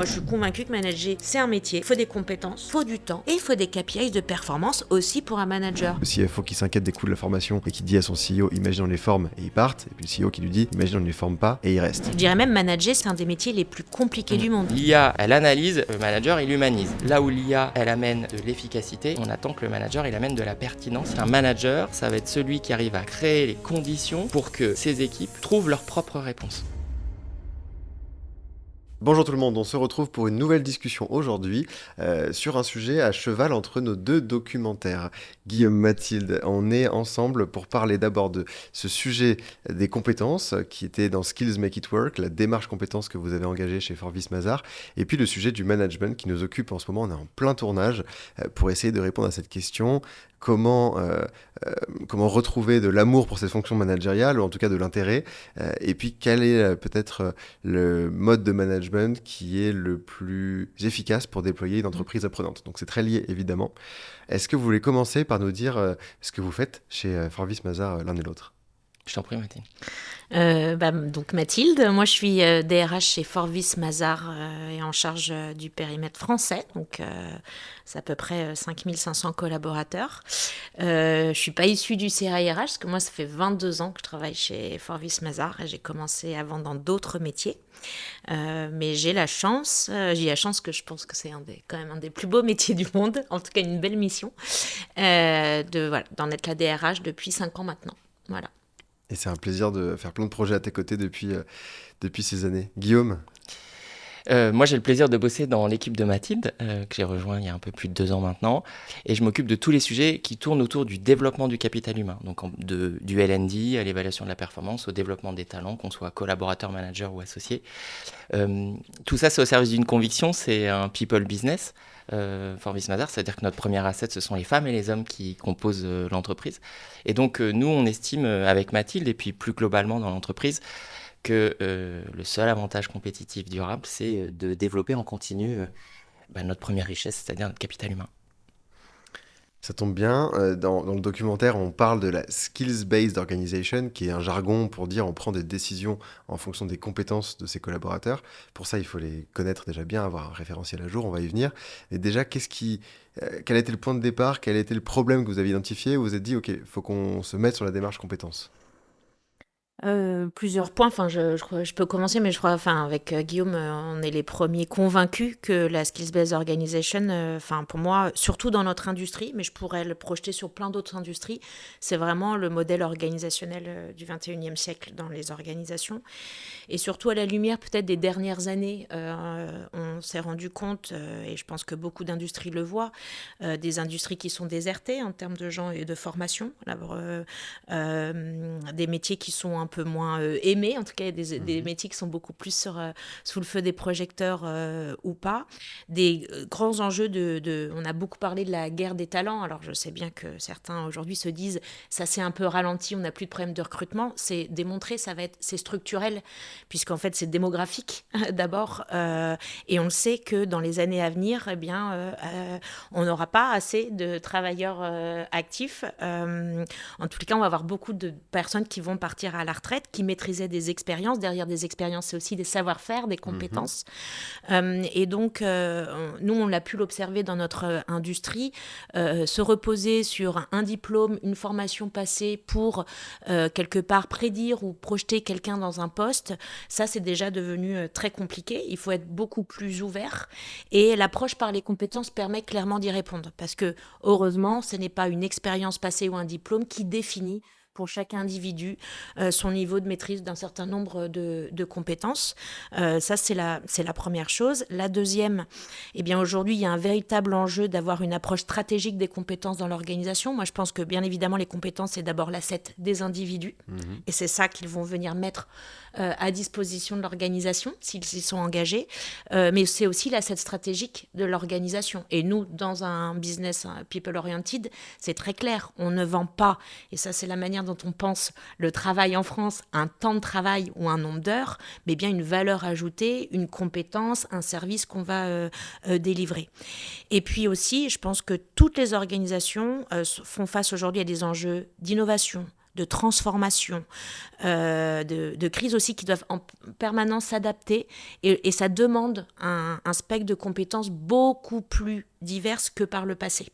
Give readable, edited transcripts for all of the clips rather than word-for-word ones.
Moi, je suis convaincue que manager, c'est un métier. Il faut des compétences, il faut du temps et il faut des KPIs de performance aussi pour un manager. Le CFO qui s'inquiète des coûts de la formation et qui dit à son CEO « imagine on les forme » et ils partent. Et puis le CEO qui lui dit « imagine on ne les forme pas » et ils restent. Je dirais même manager, c'est un des métiers les plus compliqués du monde. L'IA, elle analyse, le manager, il humanise. Là où l'IA, elle amène de l'efficacité, on attend que le manager, il amène de la pertinence. Un manager, ça va être celui qui arrive à créer les conditions pour que ses équipes trouvent leurs propres réponses. Bonjour tout le monde, on se retrouve pour une nouvelle discussion aujourd'hui sur un sujet à cheval entre nos deux documentaires. Guillaume, Mathilde, on est ensemble pour parler d'abord de ce sujet des compétences qui était dans Skills Make It Work, la démarche compétences que vous avez engagée chez Forvis Mazars, et puis le sujet du management qui nous occupe en ce moment. On est en plein tournage pour essayer de répondre à cette question. Comment retrouver de l'amour pour cette fonction managériale, ou en tout cas de l'intérêt, et puis quel est peut-être le mode de management qui est le plus efficace pour déployer une entreprise apprenante. Donc c'est très lié évidemment. Est-ce que vous voulez commencer par nous dire ce que vous faites chez Forvis Mazars l'un et l'autre ? Je t'en prie, Mathilde. Donc Mathilde, moi je suis DRH chez Forvis Mazars et en charge du périmètre français, donc c'est à peu près 5500 collaborateurs. Je suis pas issue du CRH parce que moi ça fait 22 ans que je travaille chez Forvis Mazars et j'ai commencé avant dans d'autres métiers. Mais j'ai la chance que je pense que c'est quand même un des plus beaux métiers du monde, en tout cas une belle mission, d'en être la DRH depuis 5 ans maintenant. Voilà. Et c'est un plaisir de faire plein de projets à tes côtés depuis ces années. Guillaume ? Moi, j'ai le plaisir de bosser dans l'équipe de Mathilde, que j'ai rejoint il y a un peu plus de 2 ans maintenant. Et je m'occupe de tous les sujets qui tournent autour du développement du capital humain. Donc du L&D à l'évaluation de la performance, au développement des talents, qu'on soit collaborateur, manager ou associé. Tout ça, c'est au service d'une conviction, c'est un people business. Forvis Mazars, c'est-à-dire que notre premier asset, ce sont les femmes et les hommes qui composent l'entreprise. Et donc, nous, on estime avec Mathilde, et puis plus globalement dans l'entreprise, que le seul avantage compétitif durable, c'est de développer en continu notre première richesse, c'est-à-dire notre capital humain. Ça tombe bien, dans le documentaire, on parle de la Skills-Based Organization, qui est un jargon pour dire on prend des décisions en fonction des compétences de ses collaborateurs. Pour ça, il faut les connaître déjà bien, avoir un référentiel à jour, on va y venir. Et déjà, quel a été le point de départ, quel a été le problème que vous avez identifié, où vous vous êtes dit, OK, il faut qu'on se mette sur la démarche compétences ? Plusieurs points. Enfin, je peux commencer, mais je crois, avec Guillaume, on est les premiers convaincus que la Skills-Based Organization, pour moi, surtout dans notre industrie, mais je pourrais le projeter sur plein d'autres industries, c'est vraiment le modèle organisationnel du 21e siècle dans les organisations. Et surtout à la lumière peut-être des dernières années, on s'est rendu compte, et je pense que beaucoup d'industries le voient, des industries qui sont désertées en termes de gens et de formation, des métiers qui sont un peu moins aimés, en tout cas des métiers qui sont beaucoup plus sous le feu des projecteurs ou pas. Des grands enjeux on a beaucoup parlé de la guerre des talents, alors je sais bien que certains aujourd'hui se disent ça s'est un peu ralenti, on n'a plus de problème de recrutement, c'est démontré, c'est structurel, puisqu'en fait c'est démographique d'abord, et on le sait que dans les années à venir, on n'aura pas assez de travailleurs actifs. En tous les cas, on va avoir beaucoup de personnes qui vont partir à la retraite, qui maîtrisaient des expériences. Derrière des expériences, c'est aussi des savoir-faire, des compétences. Et donc, nous, on l'a pu l'observer dans notre industrie, se reposer sur un diplôme, une formation passée pour quelque part prédire ou projeter quelqu'un dans un poste. Ça, c'est déjà devenu très compliqué. Il faut être beaucoup plus ouvert. Et l'approche par les compétences permet clairement d'y répondre. Parce que, heureusement, ce n'est pas une expérience passée ou un diplôme qui définit pour chaque individu son niveau de maîtrise d'un certain nombre de compétences. Ça, c'est la première chose. La deuxième, aujourd'hui, il y a un véritable enjeu d'avoir une approche stratégique des compétences dans l'organisation. Moi, je pense que, bien évidemment, les compétences, c'est d'abord l'asset des individus. Et c'est ça qu'ils vont venir mettre à disposition de l'organisation, s'ils y sont engagés. Mais c'est aussi l'asset stratégique de l'organisation. Et nous, dans un business people-oriented, c'est très clair. On ne vend pas, et ça, c'est la manière dont on pense le travail en France, un temps de travail ou un nombre d'heures, mais bien une valeur ajoutée, une compétence, un service qu'on va délivrer. Et puis aussi, je pense que toutes les organisations font face aujourd'hui à des enjeux d'innovation, de transformation, de crises aussi qui doivent en permanence s'adapter. Et ça demande un spectre de compétences beaucoup plus diverses que par le passé.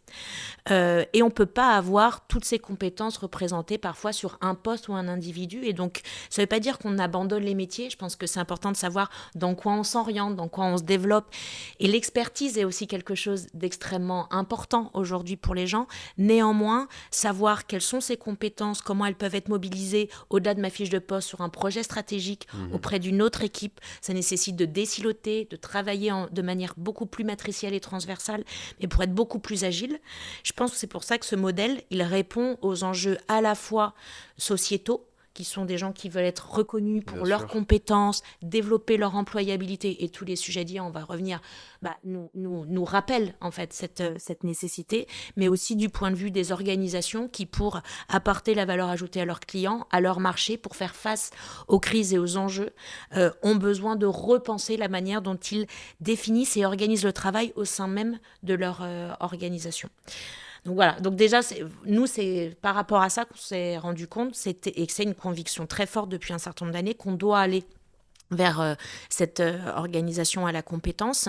Et on ne peut pas avoir toutes ces compétences représentées parfois sur un poste ou un individu. Et donc, ça ne veut pas dire qu'on abandonne les métiers. Je pense que c'est important de savoir dans quoi on s'oriente, dans quoi on se développe. Et l'expertise est aussi quelque chose d'extrêmement important aujourd'hui pour les gens. Néanmoins, savoir quelles sont ces compétences, comment elles peuvent être mobilisées au-delà de ma fiche de poste sur un projet stratégique auprès d'une autre équipe, ça nécessite de désiloter, de travailler de manière beaucoup plus matricielle et transversale, mais pour être beaucoup plus agile. Je pense que c'est pour ça que ce modèle, il répond aux enjeux à la fois sociétaux, qui sont des gens qui veulent être reconnus pour Bien leurs sûr. compétences, développer leur employabilité, et tous les sujets dits, on va revenir, nous rappellent en fait cette nécessité, mais aussi du point de vue des organisations qui, pour apporter la valeur ajoutée à leurs clients, à leur marché, pour faire face aux crises et aux enjeux, ont besoin de repenser la manière dont ils définissent et organisent le travail au sein même de leur organisation. Donc voilà, donc déjà, nous, c'est par rapport à ça qu'on s'est rendu compte, et que c'est une conviction très forte depuis un certain nombre d'années, qu'on doit aller vers cette organisation à la compétence.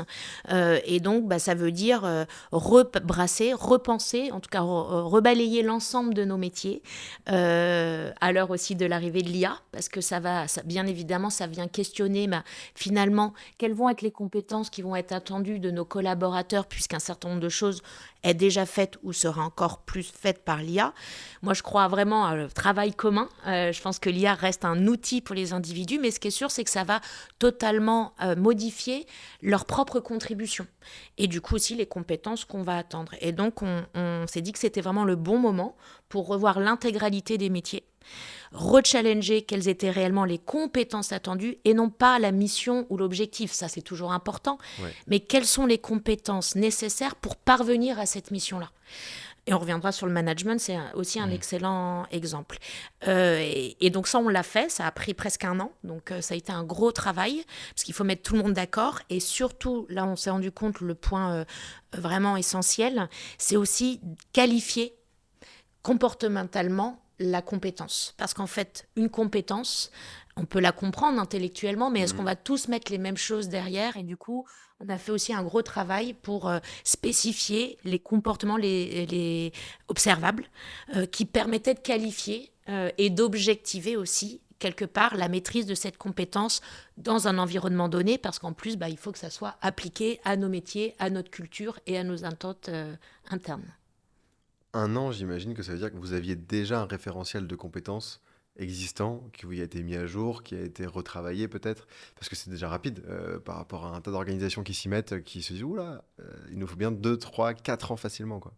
Et donc, ça veut dire rebrasser, repenser, en tout cas rebalayer l'ensemble de nos métiers, à l'heure aussi de l'arrivée de l'IA, parce que bien évidemment, ça vient questionner finalement quelles vont être les compétences qui vont être attendues de nos collaborateurs, puisqu'un certain nombre de choses est déjà faite ou sera encore plus faite par l'IA. Moi, je crois vraiment à le travail commun. Je pense que l'IA reste un outil pour les individus, mais ce qui est sûr, c'est que ça va totalement modifier leur propre contribution. Et du coup aussi les compétences qu'on va attendre. Et donc, on s'est dit que c'était vraiment le bon moment pour revoir l'intégralité des métiers, rechallenger quelles étaient réellement les compétences attendues et non pas la mission ou l'objectif. Ça, c'est toujours important. Ouais. Mais quelles sont les compétences nécessaires pour parvenir à cette mission-là ? Et on reviendra sur le management, c'est aussi un excellent exemple. Et donc ça, on l'a fait, ça a pris presque 1 an, donc ça a été un gros travail, parce qu'il faut mettre tout le monde d'accord, et surtout, là, on s'est rendu compte, le point vraiment essentiel, c'est aussi qualifier comportementalement la compétence. Parce qu'en fait, une compétence, on peut la comprendre intellectuellement, mais est-ce qu'on va tous mettre les mêmes choses derrière ? Et du coup, on a fait aussi un gros travail pour spécifier les comportements les observables qui permettaient de qualifier et d'objectiver aussi quelque part la maîtrise de cette compétence dans un environnement donné, parce qu'en plus, il faut que ça soit appliqué à nos métiers, à notre culture et à nos attentes internes. 1 an, j'imagine que ça veut dire que vous aviez déjà un référentiel de compétences existant, qui vous a été mis à jour, qui a été retravaillé peut-être, parce que c'est déjà rapide par rapport à un tas d'organisations qui s'y mettent, qui se disent oula, il nous faut bien 2, 3, 4 ans facilement, quoi.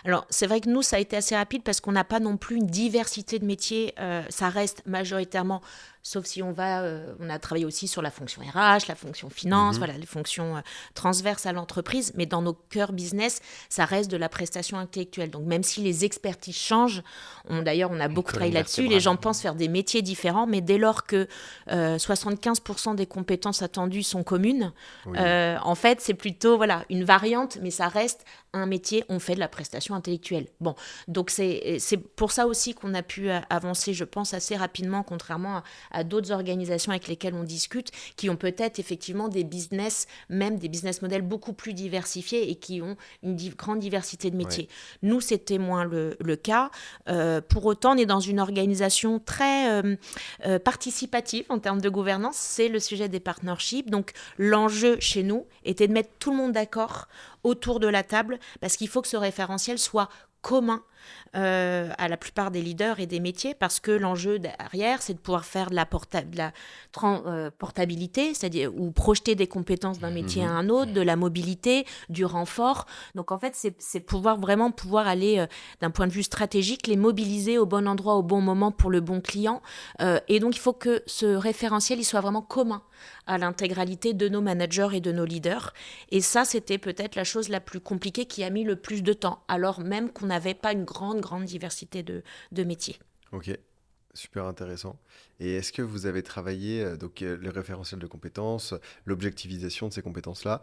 Alors, c'est vrai que nous, ça a été assez rapide parce qu'on n'a pas non plus une diversité de métiers. Ça reste majoritairement, sauf si on a travaillé aussi sur la fonction RH, la fonction finance, voilà, les fonctions transverses à l'entreprise. Mais dans nos cœurs business, ça reste de la prestation intellectuelle. Donc, même si les expertises changent, d'ailleurs, on a beaucoup travaillé là-dessus. Les gens pensent faire des métiers différents, mais dès lors que 75% des compétences attendues sont communes, en fait, c'est plutôt une variante, mais ça reste un métier, on fait de la prestation intellectuelle. Bon, donc c'est pour ça aussi qu'on a pu avancer, je pense, assez rapidement, contrairement à d'autres organisations avec lesquelles on discute, qui ont peut-être effectivement des business models beaucoup plus diversifiés et qui ont une grande diversité de métiers. Ouais. Nous, c'était moins le cas. Pour autant, on est dans une organisation très participative en termes de gouvernance. C'est le sujet des partnerships. Donc, l'enjeu chez nous était de mettre tout le monde d'accord autour de la table, parce qu'il faut que ce référentiel soit commun à la plupart des leaders et des métiers, parce que l'enjeu derrière, c'est de pouvoir faire de la portabilité, c'est-à-dire ou projeter des compétences d'un métier à un autre, de la mobilité, du renfort. Donc en fait, c'est pouvoir aller d'un point de vue stratégique, les mobiliser au bon endroit, au bon moment pour le bon client. Et donc il faut que ce référentiel il soit vraiment commun à l'intégralité de nos managers et de nos leaders. Et ça, c'était peut-être la chose la plus compliquée qui a mis le plus de temps, alors même qu'on n'avait pas une grande diversité de métiers. Ok, Super intéressant. Et est-ce que vous avez travaillé les référentiels de compétences, l'objectivisation de ces compétences-là,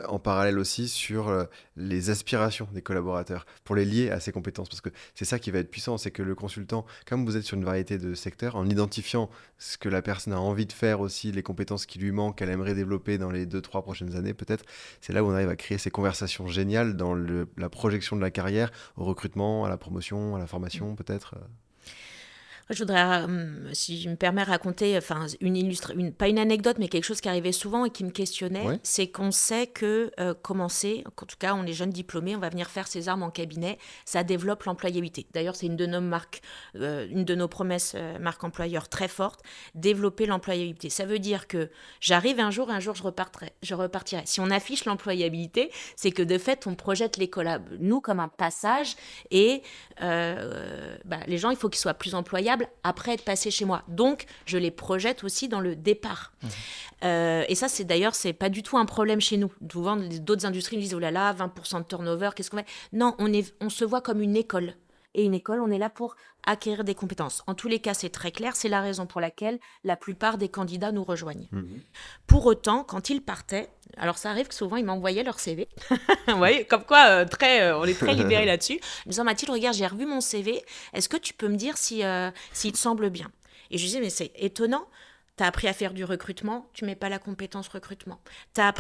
en parallèle aussi sur les aspirations des collaborateurs, pour les lier à ces compétences? Parce que c'est ça qui va être puissant, c'est que le consultant, comme vous êtes sur une variété de secteurs, en identifiant ce que la personne a envie de faire aussi, les compétences qui lui manquent, qu'elle aimerait développer dans les 2, 3 prochaines années peut-être, c'est là où on arrive à créer ces conversations géniales dans la projection de la carrière, au recrutement, à la promotion, à la formation peut-être. Je voudrais, si je me permets, raconter, enfin, pas une anecdote, mais quelque chose qui arrivait souvent et qui me questionnait. Ouais. C'est qu'on sait que commencer, en tout cas, on est jeunes diplômés, on va venir faire ses armes en cabinet, ça développe l'employabilité. D'ailleurs, c'est une de nos marques, une de nos promesses marque employeur très forte, développer l'employabilité. Ça veut dire que j'arrive un jour je repartirai. Si on affiche l'employabilité, c'est que de fait, on projette les collabs, nous, comme un passage, et les gens, il faut qu'ils soient plus employables après être passés chez moi. Donc, je les projette aussi dans le départ. Et ça, c'est pas du tout un problème chez nous. Souvent, d'autres industries me disent, oh là là, 20% de turnover, qu'est-ce qu'on fait? Non, on se voit comme une école. Et une école, on est là pour acquérir des compétences. En tous les cas, c'est très clair. C'est la raison pour laquelle la plupart des candidats nous rejoignent. Pour autant, quand ils partaient, alors ça arrive que souvent, ils m'envoyaient leur CV. Vous voyez, comme quoi, on est très libérés là-dessus. En me disant, Mathilde, regarde, j'ai revu mon CV. Est-ce que tu peux me dire s'il te semble bien? Et je disais, mais c'est étonnant. T'as appris à faire du recrutement, tu mets pas la compétence recrutement. T'as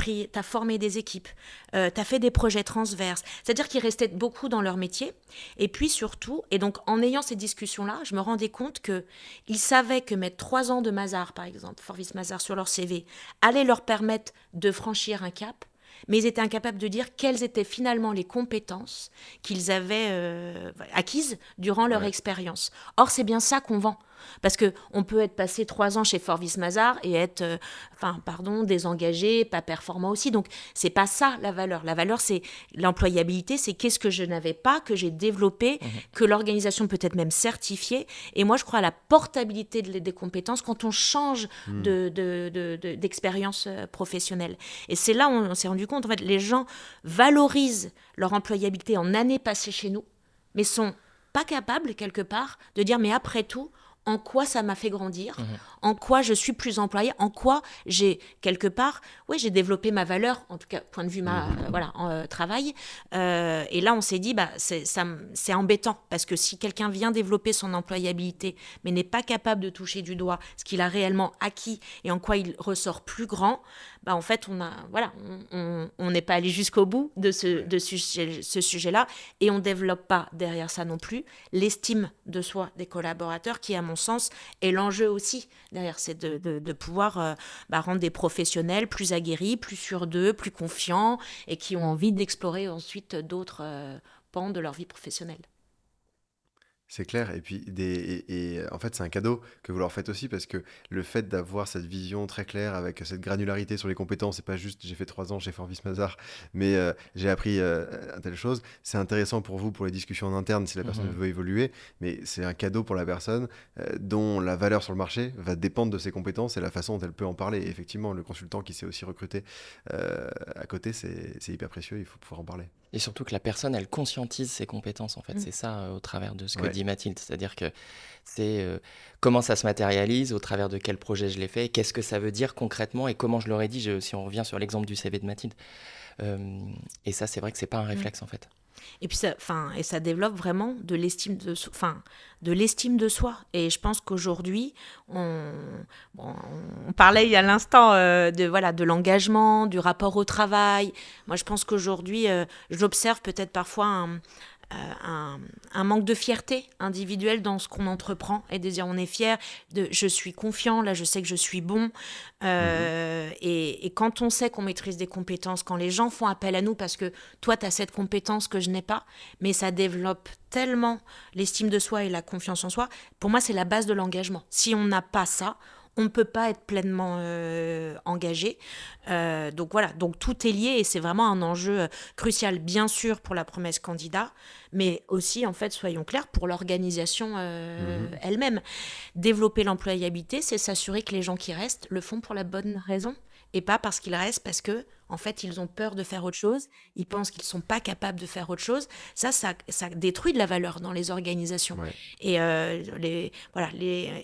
formé des équipes, t'as fait des projets transverses. C'est-à-dire qu'ils restaient beaucoup dans leur métier. Et puis surtout, et donc en ayant ces discussions-là, je me rendais compte qu'ils savaient que mettre 3 ans de Mazars, par exemple, Forvis Mazars sur leur CV, allait leur permettre de franchir un cap. Mais ils étaient incapables de dire quelles étaient finalement les compétences qu'ils avaient acquises durant leur expérience. Or, c'est bien ça qu'on vend. Parce qu'on peut être passé 3 ans chez Forvis Mazars et être, désengagé, pas performant aussi. Donc, c'est pas ça la valeur. La valeur, c'est l'employabilité, c'est qu'est-ce que je n'avais pas, que j'ai développé, que l'organisation peut être même certifiée. Et moi, je crois à la portabilité des compétences quand on change d'expérience professionnelle. Et c'est là où on s'est rendu compte, en fait, les gens valorisent leur employabilité en années passées chez nous, mais sont pas capables, quelque part, de dire, mais après tout, en quoi ça m'a fait grandir, en quoi je suis plus employée, en quoi j'ai, quelque part, j'ai développé ma valeur, en tout cas, point de vue travail. Et là, on s'est dit, c'est embêtant, parce que si quelqu'un vient développer son employabilité, mais n'est pas capable de toucher du doigt ce qu'il a réellement acquis et en quoi il ressort plus grand, en fait, on n'est pas allé jusqu'au bout de ce sujet-là, et on ne développe pas derrière ça non plus l'estime de soi des collaborateurs, qui, à mon sens, est l'enjeu aussi derrière, c'est de pouvoir rendre des professionnels plus aguerris, plus sûrs d'eux, plus confiants, et qui ont envie d'explorer ensuite d'autres pans de leur vie professionnelle. C'est clair, et puis en fait c'est un cadeau que vous leur faites aussi, parce que le fait d'avoir cette vision très claire avec cette granularité sur les compétences, c'est pas juste j'ai fait 3 ans chez Forvis Mazars, mais j'ai appris telle chose, c'est intéressant pour vous pour les discussions en interne si la personne veut évoluer, mais c'est un cadeau pour la personne dont la valeur sur le marché va dépendre de ses compétences et la façon dont elle peut en parler. Et effectivement, le consultant qui s'est aussi recruté à côté, c'est hyper précieux, il faut pouvoir en parler. Et surtout que la personne, elle conscientise ses compétences, en fait. C'est ça, au travers de ce que dit Mathilde. C'est-à-dire que c'est comment ça se matérialise, au travers de quel projet je l'ai fait, qu'est-ce que ça veut dire concrètement et comment je le rédige, si on revient sur l'exemple du CV de Mathilde. Et ça, c'est vrai que c'est pas un réflexe, en fait. Et puis ça développe vraiment de l'estime de soi. Et je pense qu'aujourd'hui, on parlait il y a l'instant de l'engagement, du rapport au travail. Moi, je pense qu'aujourd'hui, j'observe peut-être parfois un manque de fierté individuelle dans ce qu'on entreprend, et de dire on est fier, je suis confiant, là je sais que je suis bon, et quand on sait qu'on maîtrise des compétences, quand les gens font appel à nous parce que toi tu as cette compétence que je n'ai pas, mais ça développe tellement l'estime de soi et la confiance en soi. Pour moi, c'est la base de l'engagement. Si on n'a pas ça, on ne peut pas être pleinement engagé. Donc voilà, donc tout est lié, et c'est vraiment un enjeu crucial, bien sûr, pour la promesse candidat, mais aussi, en fait, soyons clairs, pour l'organisation elle-même. Développer l'employabilité, c'est s'assurer que les gens qui restent le font pour la bonne raison, et pas parce qu'ils restent parce que En fait, ils ont peur de faire autre chose. Ils pensent qu'ils ne sont pas capables de faire autre chose. Ça détruit de la valeur dans les organisations. Ouais. Et,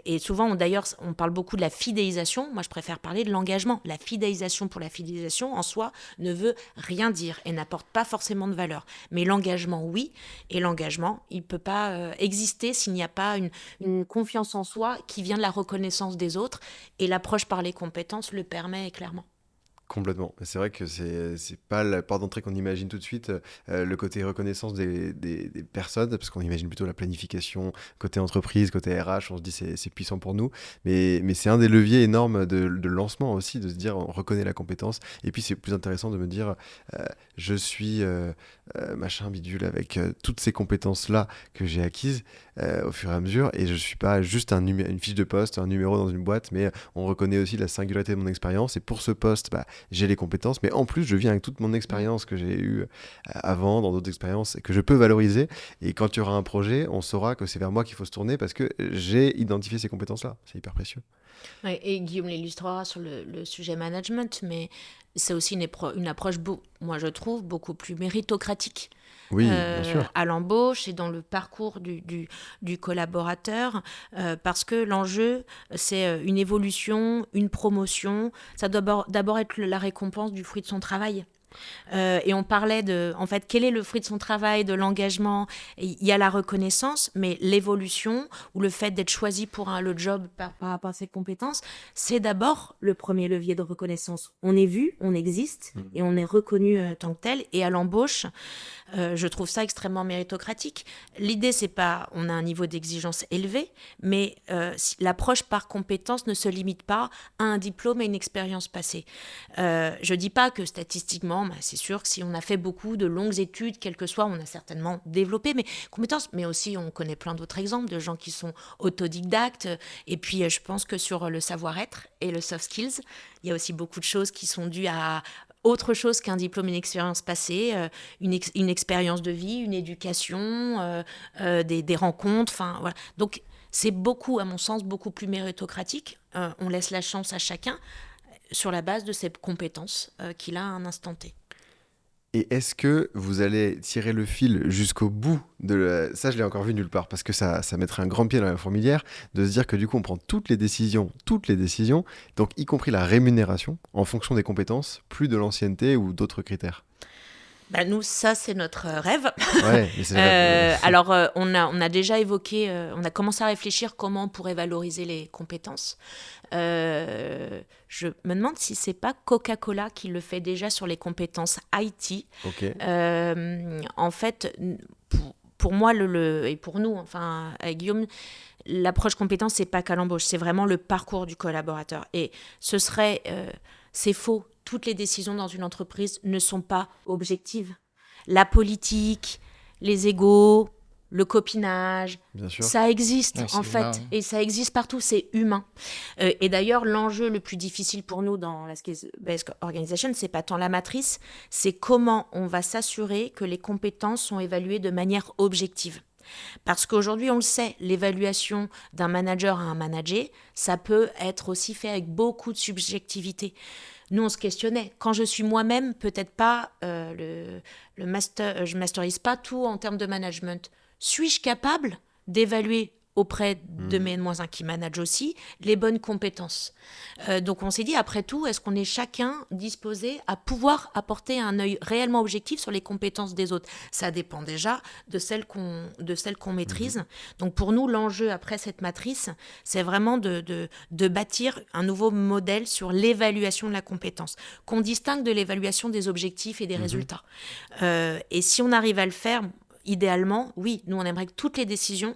et souvent, d'ailleurs, on parle beaucoup de la fidélisation. Moi, je préfère parler de l'engagement. La fidélisation pour la fidélisation, en soi, ne veut rien dire et n'apporte pas forcément de valeur. Mais l'engagement, oui. Et l'engagement, il ne peut pas exister s'il n'y a pas une confiance en soi qui vient de la reconnaissance des autres. Et l'approche par les compétences le permet clairement. Complètement. C'est vrai que c'est pas la porte d'entrée qu'on imagine tout de suite, le côté reconnaissance des personnes, parce qu'on imagine plutôt la planification, côté entreprise, côté RH, on se dit c'est puissant pour nous, mais c'est un des leviers énormes de lancement aussi, de se dire on reconnaît la compétence, et puis c'est plus intéressant de me dire je suis machin bidule avec toutes ces compétences-là que j'ai acquises au fur et à mesure, et je suis pas juste une fiche de poste, un numéro dans une boîte, mais on reconnaît aussi la singularité de mon expérience, et pour ce poste, j'ai les compétences, mais en plus, je viens avec toute mon expérience que j'ai eue avant, dans d'autres expériences, que je peux valoriser. Et quand il y aura un projet, on saura que c'est vers moi qu'il faut se tourner parce que j'ai identifié ces compétences-là. C'est hyper précieux. Ouais, et Guillaume l'illustrera sur le sujet management, mais c'est aussi une approche, moi je trouve, beaucoup plus méritocratique. Oui, bien sûr. À l'embauche et dans le parcours du collaborateur, parce que l'enjeu, c'est une évolution, une promotion. Ça doit d'abord être la récompense du fruit de son travail. Et on parlait en fait, quel est le fruit de son travail, de l'engagement. Il y a la reconnaissance, mais l'évolution ou le fait d'être choisi pour le job par rapport à ses compétences, c'est d'abord le premier levier de reconnaissance. On est vu, on existe et on est reconnu tant que tel. Et à l'embauche, je trouve ça extrêmement méritocratique. L'idée, c'est pas, on a un niveau d'exigence élevé, mais l'approche par compétence ne se limite pas à un diplôme et une expérience passée. Je dis pas que statistiquement, c'est sûr que si on a fait beaucoup de longues études, quel que soit, on a certainement développé mes compétences, mais aussi on connaît plein d'autres exemples de gens qui sont autodidactes. Et puis, je pense que sur le savoir-être et le soft skills, il y a aussi beaucoup de choses qui sont dues à autre chose qu'un diplôme, une expérience passée, une expérience de vie, une éducation, des rencontres. Voilà. Donc, c'est beaucoup, à mon sens, beaucoup plus méritocratique. On laisse la chance à chacun sur la base de ses compétences qu'il a à un instant T. Et est-ce que vous allez tirer le fil jusqu'au bout Ça, je l'ai encore vu nulle part, parce que ça mettrait un grand pied dans la fourmilière, de se dire que du coup, on prend toutes les décisions, donc y compris la rémunération, en fonction des compétences, plus de l'ancienneté ou d'autres critères. Nous, ça, c'est notre rêve. Ouais, mais c'est le rêve. Alors, on a déjà évoqué, on a commencé à réfléchir comment on pourrait valoriser les compétences. Je me demande si c'est pas Coca-Cola qui le fait déjà sur les compétences IT. Ok. En fait, pour moi, et pour nous, enfin, avec Guillaume, l'approche compétence, c'est pas qu'à l'embauche, c'est vraiment le parcours du collaborateur. Et c'est faux. Toutes les décisions dans une entreprise ne sont pas objectives. La politique, les égos, le copinage, ça existe en fait, et ça existe partout, c'est humain. Et d'ailleurs, l'enjeu le plus difficile pour nous dans la Skills-Based Organization, c'est pas tant la matrice, c'est comment on va s'assurer que les compétences sont évaluées de manière objective. Parce qu'aujourd'hui, on le sait, l'évaluation d'un manager à un manager, ça peut être aussi fait avec beaucoup de subjectivité. Nous, on se questionnait. Quand je suis moi-même, peut-être pas je masterise pas tout en termes de management. Suis-je capable d'évaluer auprès de mes N-1 qui managent aussi les bonnes compétences? Donc on s'est dit, après tout, est-ce qu'on est chacun disposé à pouvoir apporter un œil réellement objectif sur les compétences des autres? Ça dépend déjà de celles qu'on maîtrise. Donc pour nous, l'enjeu après cette matrice, c'est vraiment de bâtir un nouveau modèle sur l'évaluation de la compétence, qu'on distingue de l'évaluation des objectifs et des résultats. Et si on arrive à le faire, idéalement, oui, nous on aimerait que toutes les décisions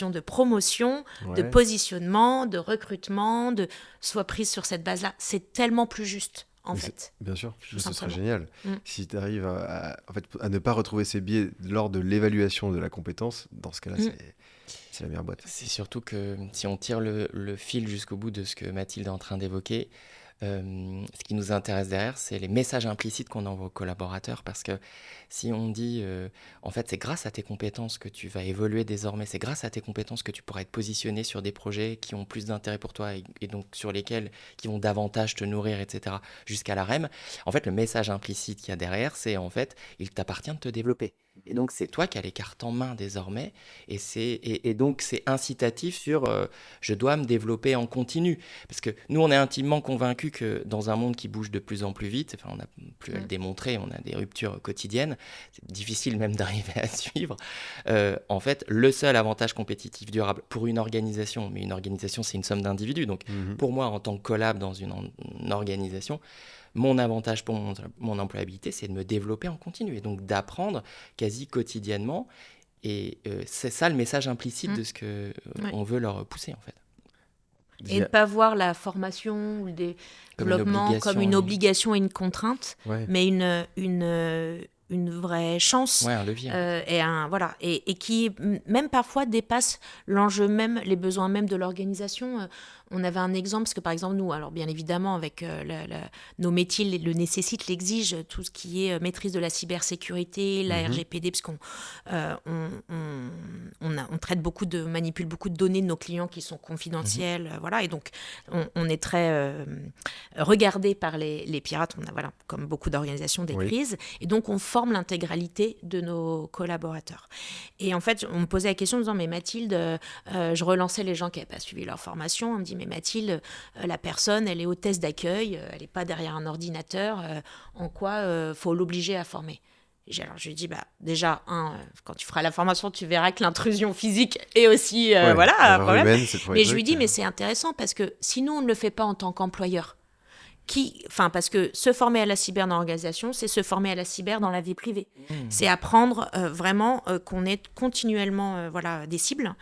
de promotion, de positionnement, de recrutement, soient prises sur cette base-là. C'est tellement plus juste, en fait. Bien sûr, ce serait génial. Si tu arrives à ne pas retrouver ces biais lors de l'évaluation de la compétence, dans ce cas-là, c'est la meilleure boîte. C'est surtout que si on tire le fil jusqu'au bout de ce que Mathilde est en train d'évoquer, Ce qui nous intéresse derrière, c'est les messages implicites qu'on envoie aux collaborateurs, parce que si on dit, en fait, c'est grâce à tes compétences que tu vas évoluer désormais, c'est grâce à tes compétences que tu pourras être positionné sur des projets qui ont plus d'intérêt pour toi et donc sur lesquels qui vont davantage te nourrir, etc., jusqu'à la REM. En fait, le message implicite qu'il y a derrière, c'est en fait, il t'appartient de te développer. Et donc, c'est toi qui as les cartes en main désormais. Et donc, c'est incitatif sur je dois me développer en continu. Parce que nous, on est intimement convaincus que dans un monde qui bouge de plus en plus vite, enfin, on n'a plus à le démontrer, on a des ruptures quotidiennes, c'est difficile même d'arriver à suivre. En fait, le seul avantage compétitif durable pour une organisation, mais une organisation, c'est une somme d'individus. Donc, pour moi, en tant que collab dans une organisation, mon avantage pour mon employabilité, c'est de me développer en continu et donc d'apprendre quasi quotidiennement. Et c'est ça le message implicite de ce que on veut leur pousser, en fait. Et ne pas voir la formation ou le développement comme une obligation et une contrainte, mais une vraie chance, un levier, et qui même parfois dépasse l'enjeu même, les besoins même de l'organisation. On avait un exemple, parce que par exemple nous, alors bien évidemment avec nos métiers le nécessitent, l'exigent, tout ce qui est maîtrise de la cybersécurité, la RGPD, parce qu'on on traite manipule beaucoup de données de nos clients qui sont confidentielles, et donc on est très regardé par les pirates. On a comme beaucoup d'organisations des crises, et donc on forme l'intégralité de nos collaborateurs. Et en fait, on me posait la question en disant, mais Mathilde, je relançais les gens qui n'avaient pas suivi leur formation, on me dit, mais Mathilde, la personne, elle est hôtesse d'accueil, elle n'est pas derrière un ordinateur, en quoi faut l'obliger à former? Alors je lui dis, déjà, quand tu feras la formation, tu verras que l'intrusion physique est aussi, un problème. Mais je lui dis, mais c'est intéressant, parce que sinon on ne le fait pas en tant qu'employeur. Parce que se former à la cyber dans l'organisation, c'est se former à la cyber dans la vie privée. C'est apprendre vraiment qu'on est continuellement des cibles.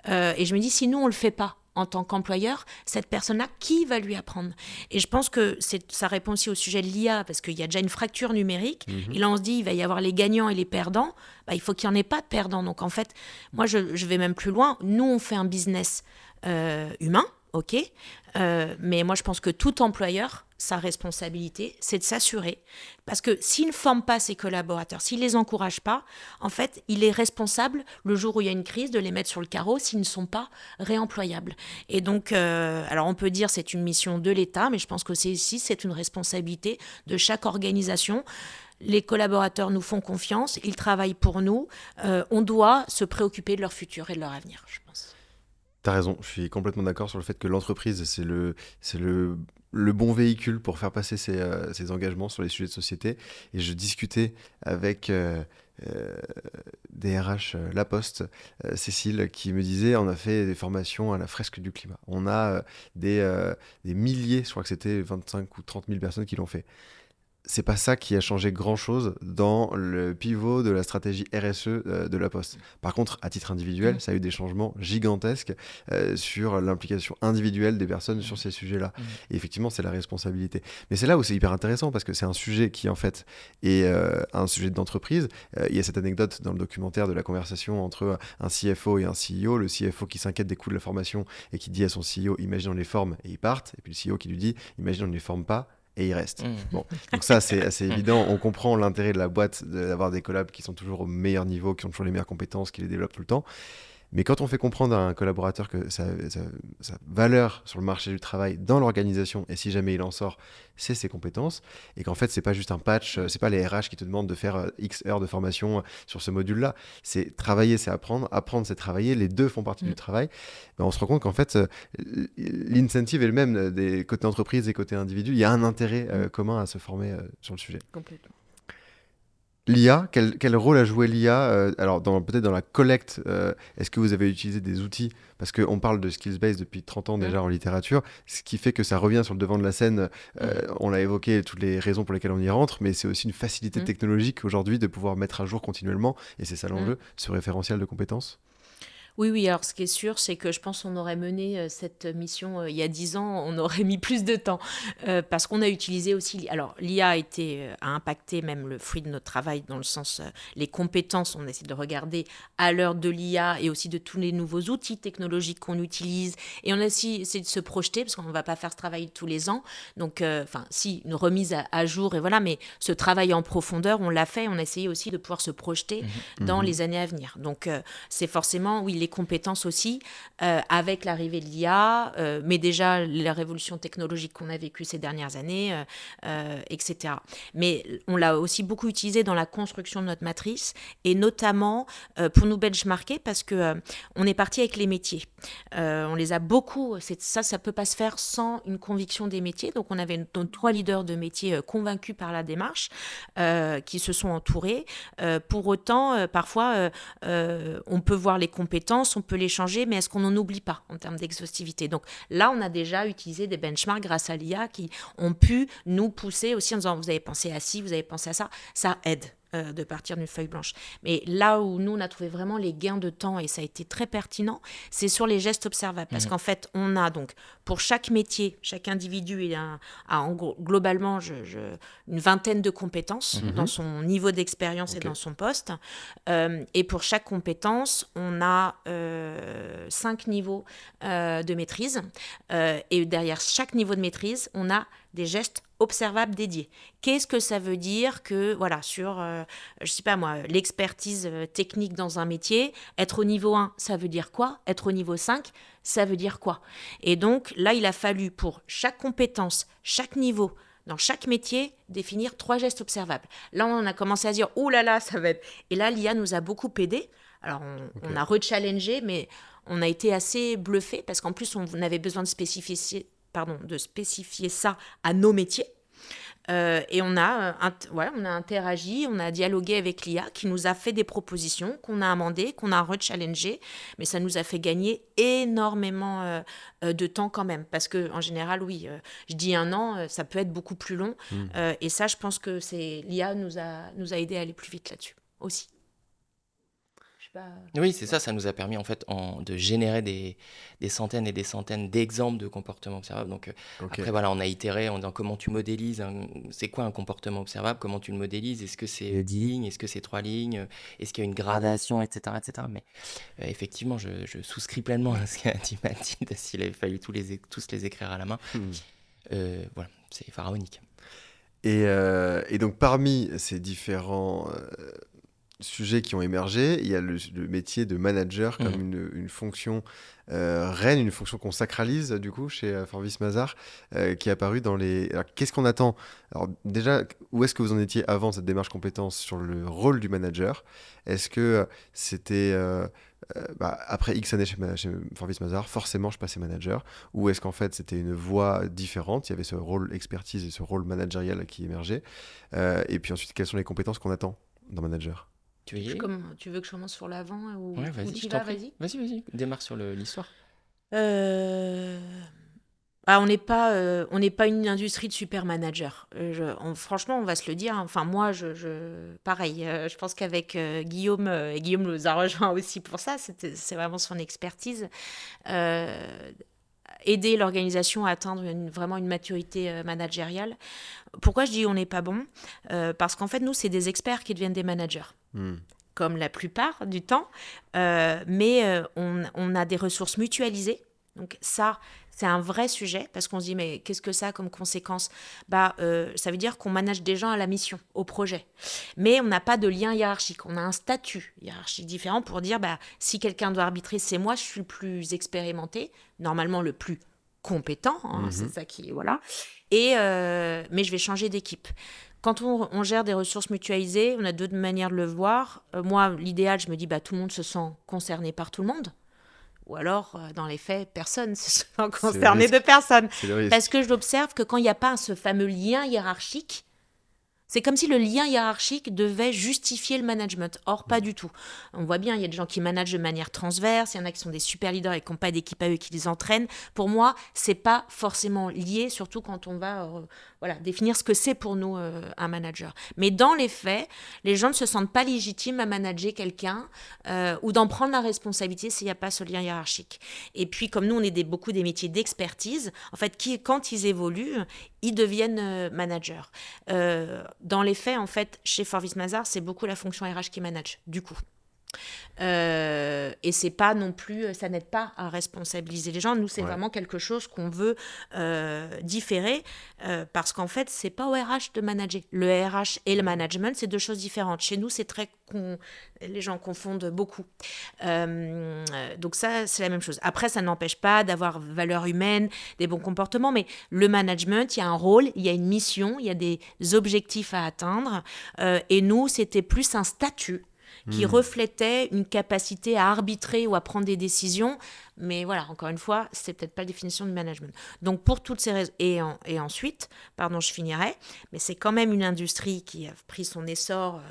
Et je me dis, si nous, on ne le fait pas en tant qu'employeur, cette personne-là, qui va lui apprendre? Et je pense que ça répond aussi au sujet de l'IA, parce qu'il y a déjà une fracture numérique. Et là, on se dit, il va y avoir les gagnants et les perdants. Il faut qu'il n'y en ait pas de perdants. Donc, en fait, moi, je vais même plus loin. Nous, on fait un business humain, ok, mais moi, je pense que tout employeur, sa responsabilité, c'est de s'assurer, parce que s'il ne forme pas ses collaborateurs, s'il ne les encourage pas, en fait, il est responsable, le jour où il y a une crise, de les mettre sur le carreau s'ils ne sont pas réemployables. Et donc, alors on peut dire c'est une mission de l'État, mais je pense que c'est une responsabilité de chaque organisation. Les collaborateurs nous font confiance, ils travaillent pour nous, on doit se préoccuper de leur futur et de leur avenir, je pense. T'as raison, je suis complètement d'accord sur le fait que l'entreprise, c'est le bon véhicule pour faire passer ses engagements sur les sujets de société. Et je discutais avec des RH La Poste, Cécile, qui me disait, on a fait des formations à la fresque du climat. On a des milliers, je crois que c'était 25 ou 30 000 personnes qui l'ont fait. C'est pas ça qui a changé grand-chose dans le pivot de la stratégie RSE de La Poste. Par contre, à titre individuel, ça a eu des changements gigantesques sur l'implication individuelle des personnes sur ces sujets-là. Et effectivement, c'est la responsabilité. Mais c'est là où c'est hyper intéressant, parce que c'est un sujet qui, en fait, est un sujet d'entreprise. Il y a cette anecdote dans le documentaire de la conversation entre un CFO et un CEO. Le CFO qui s'inquiète des coûts de la formation et qui dit à son CEO, imagine on les forme et ils partent. Et puis le CEO qui lui dit, imagine on ne les forme pas et il reste. Bon. Donc ça, c'est assez évident. On comprend l'intérêt de la boîte d'avoir des collabs qui sont toujours au meilleur niveau, qui ont toujours les meilleures compétences, qui les développent tout le temps. Mais quand on fait comprendre à un collaborateur que sa valeur sur le marché du travail dans l'organisation, et si jamais il en sort, c'est ses compétences, et qu'en fait, c'est pas juste un patch, c'est pas les RH qui te demandent de faire X heures de formation sur ce module-là. C'est travailler, c'est apprendre. Apprendre, c'est travailler. Les deux font partie du travail. Ben, on se rend compte qu'en fait, l'incentive est le même des côtés entreprise et côté individu. Il y a un intérêt commun à se former sur le sujet. Complètement. L'IA, quel rôle a joué l'IA alors peut-être dans la collecte, est-ce que vous avez utilisé des outils? Parce qu'on parle de skills-based depuis 30 ans déjà en littérature, ce qui fait que ça revient sur le devant de la scène. On l'a évoqué, toutes les raisons pour lesquelles on y rentre, mais c'est aussi une facilité technologique aujourd'hui de pouvoir mettre à jour continuellement, et c'est ça l'enjeu, ce référentiel de compétences. Oui, oui, alors ce qui est sûr, c'est que je pense qu'on aurait mené cette mission il y a 10 ans, on aurait mis plus de temps. Parce qu'on a utilisé aussi. Alors, l'IA a impacté même le fruit de notre travail dans le sens, les compétences, on essaie de regarder à l'heure de l'IA et aussi de tous les nouveaux outils technologiques qu'on utilise. Et on a aussi essayé de se projeter, parce qu'on ne va pas faire ce travail tous les ans. Donc, si, une remise à jour, et voilà, mais ce travail en profondeur, on l'a fait, on a essayé aussi de pouvoir se projeter dans les années à venir. Donc, c'est forcément, oui, les compétences aussi, avec l'arrivée de l'IA, mais déjà la révolution technologique qu'on a vécue ces dernières années, etc. Mais on l'a aussi beaucoup utilisé dans la construction de notre matrice, et notamment pour nous benchmarker, parce que on est parti avec les métiers. On les a beaucoup, ça peut pas se faire sans une conviction des métiers. Donc on avait 3 leaders de métiers convaincus par la démarche, qui se sont entourés. Pour autant, parfois, on peut voir les compétences, on peut les changer, mais est-ce qu'on n'en oublie pas en termes d'exhaustivité? Donc là, on a déjà utilisé des benchmarks grâce à l'IA qui ont pu nous pousser aussi en disant, vous avez pensé à ci, vous avez pensé à ça. Ça aide de partir d'une feuille blanche. Mais là où nous, on a trouvé vraiment les gains de temps, et ça a été très pertinent, c'est sur les gestes observables. Parce qu'en fait, on a donc, pour chaque métier, chaque individu a en gros, globalement une vingtaine de compétences dans son niveau d'expérience et dans son poste. Et pour chaque compétence, on a 5 niveaux de maîtrise. Et derrière chaque niveau de maîtrise, on a des gestes observables dédiés. Qu'est-ce que ça veut dire que, voilà, sur, je sais pas moi, l'expertise technique dans un métier, être au niveau 1, ça veut dire quoi? Être au niveau 5, ça veut dire quoi? Et donc, là, il a fallu pour chaque compétence, chaque niveau, dans chaque métier, définir 3 gestes observables. Là, on a commencé à dire, oh là là, ça va être... Et là, l'IA nous a beaucoup aidé. Alors, on a rechallengé, mais on a été assez bluffé, parce qu'en plus, on avait besoin de spécifier ça à nos métiers. Et on a interagi, on a dialogué avec l'IA qui nous a fait des propositions, qu'on a amendées, qu'on a rechallengées, mais ça nous a fait gagner énormément de temps quand même. Parce qu'en général, oui, je dis 1 an, ça peut être beaucoup plus long. Et ça, je pense que l'IA nous a aidé à aller plus vite là-dessus aussi. Oui, c'est ça nous a permis en fait de générer des centaines et des centaines d'exemples de comportements observables. Donc après, voilà, on a itéré en disant comment tu modélises, c'est quoi un comportement observable, comment tu le modélises, est-ce que c'est 10 lignes, est-ce que c'est 3 lignes, est-ce qu'il y a une gradation, etc. Mais effectivement, je souscris pleinement à ce qu'a dit Mathilde, s'il avait fallu tous les écrire à la main. Voilà, c'est pharaonique. Et donc parmi ces différents sujets qui ont émergé, il y a le métier de manager comme une fonction reine, une fonction qu'on sacralise du coup chez Forbis Mazars, qui est apparue dans les... Alors, qu'est-ce qu'on attend? Alors déjà, où est-ce que vous en étiez avant cette démarche compétence sur le rôle du manager? Est-ce que c'était... après X années chez Forbis Mazars, forcément je passais manager, ou est-ce qu'en fait c'était une voie différente, il y avait ce rôle expertise et ce rôle managérial qui émergeait, et puis ensuite quelles sont les compétences qu'on attend d'un manager? Tu veux que je commence sur l'avant ou vas-y, tu vas, vas-y. Vas-y, démarre sur l'histoire. On n'est pas une industrie de super managers. Franchement, on va se le dire. Enfin, moi, pareil. Je pense qu'avec Guillaume, et Guillaume nous a rejoint aussi pour ça. C'est vraiment son expertise. Aider l'organisation à atteindre vraiment une maturité managériale. Pourquoi je dis on n'est pas bon? Parce qu'en fait, nous, c'est des experts qui deviennent des managers. Comme la plupart du temps. Mais on a des ressources mutualisées. Donc ça, c'est un vrai sujet parce qu'on se dit, mais qu'est-ce que ça a comme conséquence? Ça veut dire qu'on manage des gens à la mission, au projet. Mais on n'a pas de lien hiérarchique. On a un statut hiérarchique différent pour dire, si quelqu'un doit arbitrer, c'est moi, je suis le plus expérimenté, normalement le plus compétent, c'est ça qui... Voilà. Mais je vais changer d'équipe. Quand on gère des ressources mutualisées, on a 2 manières de le voir. Moi, l'idéal, je me dis, tout le monde se sent concerné par tout le monde. Ou alors, dans les faits, personne ne se sent concerné de personne. Parce que je l'observe que quand il n'y a pas ce fameux lien hiérarchique, c'est comme si le lien hiérarchique devait justifier le management. Or, pas du tout. On voit bien, il y a des gens qui managent de manière transverse, il y en a qui sont des super leaders et qui n'ont pas d'équipe à eux qui les entraînent. Pour moi, c'est pas forcément lié, surtout quand on va voilà, définir ce que c'est pour nous un manager. Mais dans les faits, les gens ne se sentent pas légitimes à manager quelqu'un ou d'en prendre la responsabilité s'il n'y a pas ce lien hiérarchique. Et puis, comme nous, on est beaucoup des métiers d'expertise, en fait, quand ils évoluent, ils deviennent managers. Dans les faits, en fait, chez Forvis Mazars, c'est beaucoup la fonction RH qui manage, du coup. Et c'est pas non plus, ça n'aide pas à responsabiliser les gens. Nous, c'est vraiment quelque chose qu'on veut différer parce qu'en fait, c'est pas au RH de manager. Le RH et le management, c'est deux choses différentes. Chez nous, c'est très les gens confondent beaucoup. Donc ça, c'est la même chose. Après, ça n'empêche pas d'avoir valeur humaine, des bons comportements, mais le management, il y a un rôle, il y a une mission, il y a des objectifs à atteindre. Et nous, c'était plus un statut qui reflétait une capacité à arbitrer ou à prendre des décisions. Mais voilà, encore une fois, c'est peut-être pas la définition du management. Donc, pour toutes ces raisons... Et ensuite, pardon, je finirai, mais c'est quand même une industrie qui a pris son essor,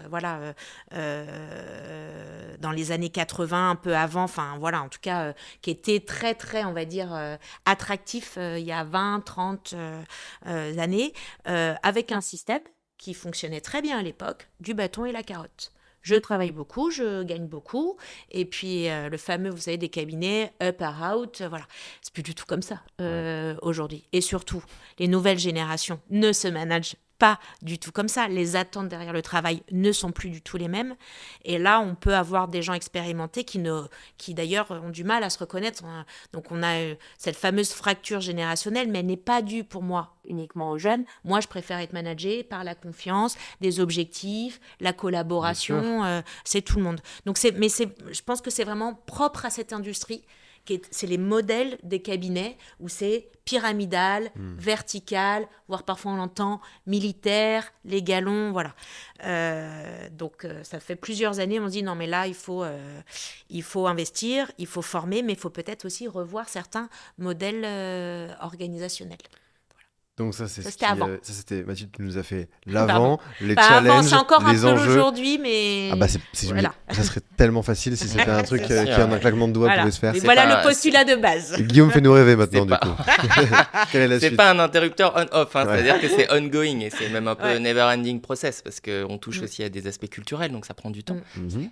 dans les années 80, un peu avant, enfin, voilà, en tout cas, qui était très, très, on va dire, attractif il y a 20, 30 années, avec un système qui fonctionnait très bien à l'époque, du bâton et la carotte. Je travaille beaucoup, je gagne beaucoup. Et puis, le fameux, vous savez, des cabinets up or out, voilà. C'est plus du tout comme ça aujourd'hui. Et surtout, les nouvelles générations ne se managent pas du tout comme ça. Les attentes derrière le travail ne sont plus du tout les mêmes. Et là, on peut avoir des gens expérimentés qui d'ailleurs ont du mal à se reconnaître. Donc, on a cette fameuse fracture générationnelle, mais elle n'est pas due pour moi uniquement aux jeunes. Moi, je préfère être managée par la confiance, des objectifs, la collaboration. C'est tout le monde. Donc, je pense que c'est vraiment propre à cette industrie. C'est les modèles des cabinets où c'est pyramidal, vertical, voire parfois on l'entend, militaire, les galons, voilà. Donc ça fait plusieurs années, on se dit non mais là il faut investir, il faut former, mais il faut peut-être aussi revoir certains modèles organisationnels. Donc ça, c'est Ça, ce c'était qui, avant. ça c'était Mathilde, tu nous as fait Pardon. l'avant, les Avant, challenges, c'est encore un les peu enjeux. aujourd'hui, mais Ah bah voilà. ça serait tellement facile si c'était un truc C'est qui sûr, en un claquement de doigts Voilà. pouvait se faire. Mais C'est voilà pas- le postulat de base. Guillaume, fais-nous rêver maintenant C'est du pas- coup. Quelle est la C'est suite pas un interrupteur on-off, hein, Ouais. c'est-à-dire que c'est ongoing et c'est même un peu Ouais. never-ending process parce qu'on touche Mm. aussi à des aspects culturels, donc ça prend du temps. Mhm.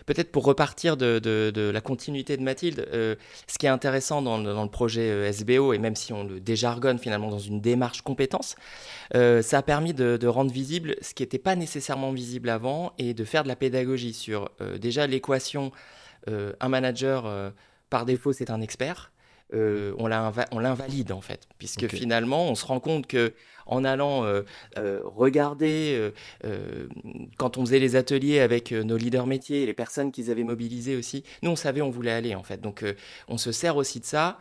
Peut-être pour repartir de la continuité de Mathilde, ce qui est intéressant dans le projet SBO, et même si on le déjargonne finalement dans une démarche compétence, ça a permis de rendre visible ce qui n'était pas nécessairement visible avant et de faire de la pédagogie sur déjà l'équation un manager par défaut c'est un expert. On l'invalide en fait, puisque Ok. finalement on se rend compte que en allant regarder quand on faisait les ateliers avec nos leaders métiers, les personnes qu'ils avaient mobilisées aussi, nous on savait où on voulait aller en fait. Donc on se sert aussi de ça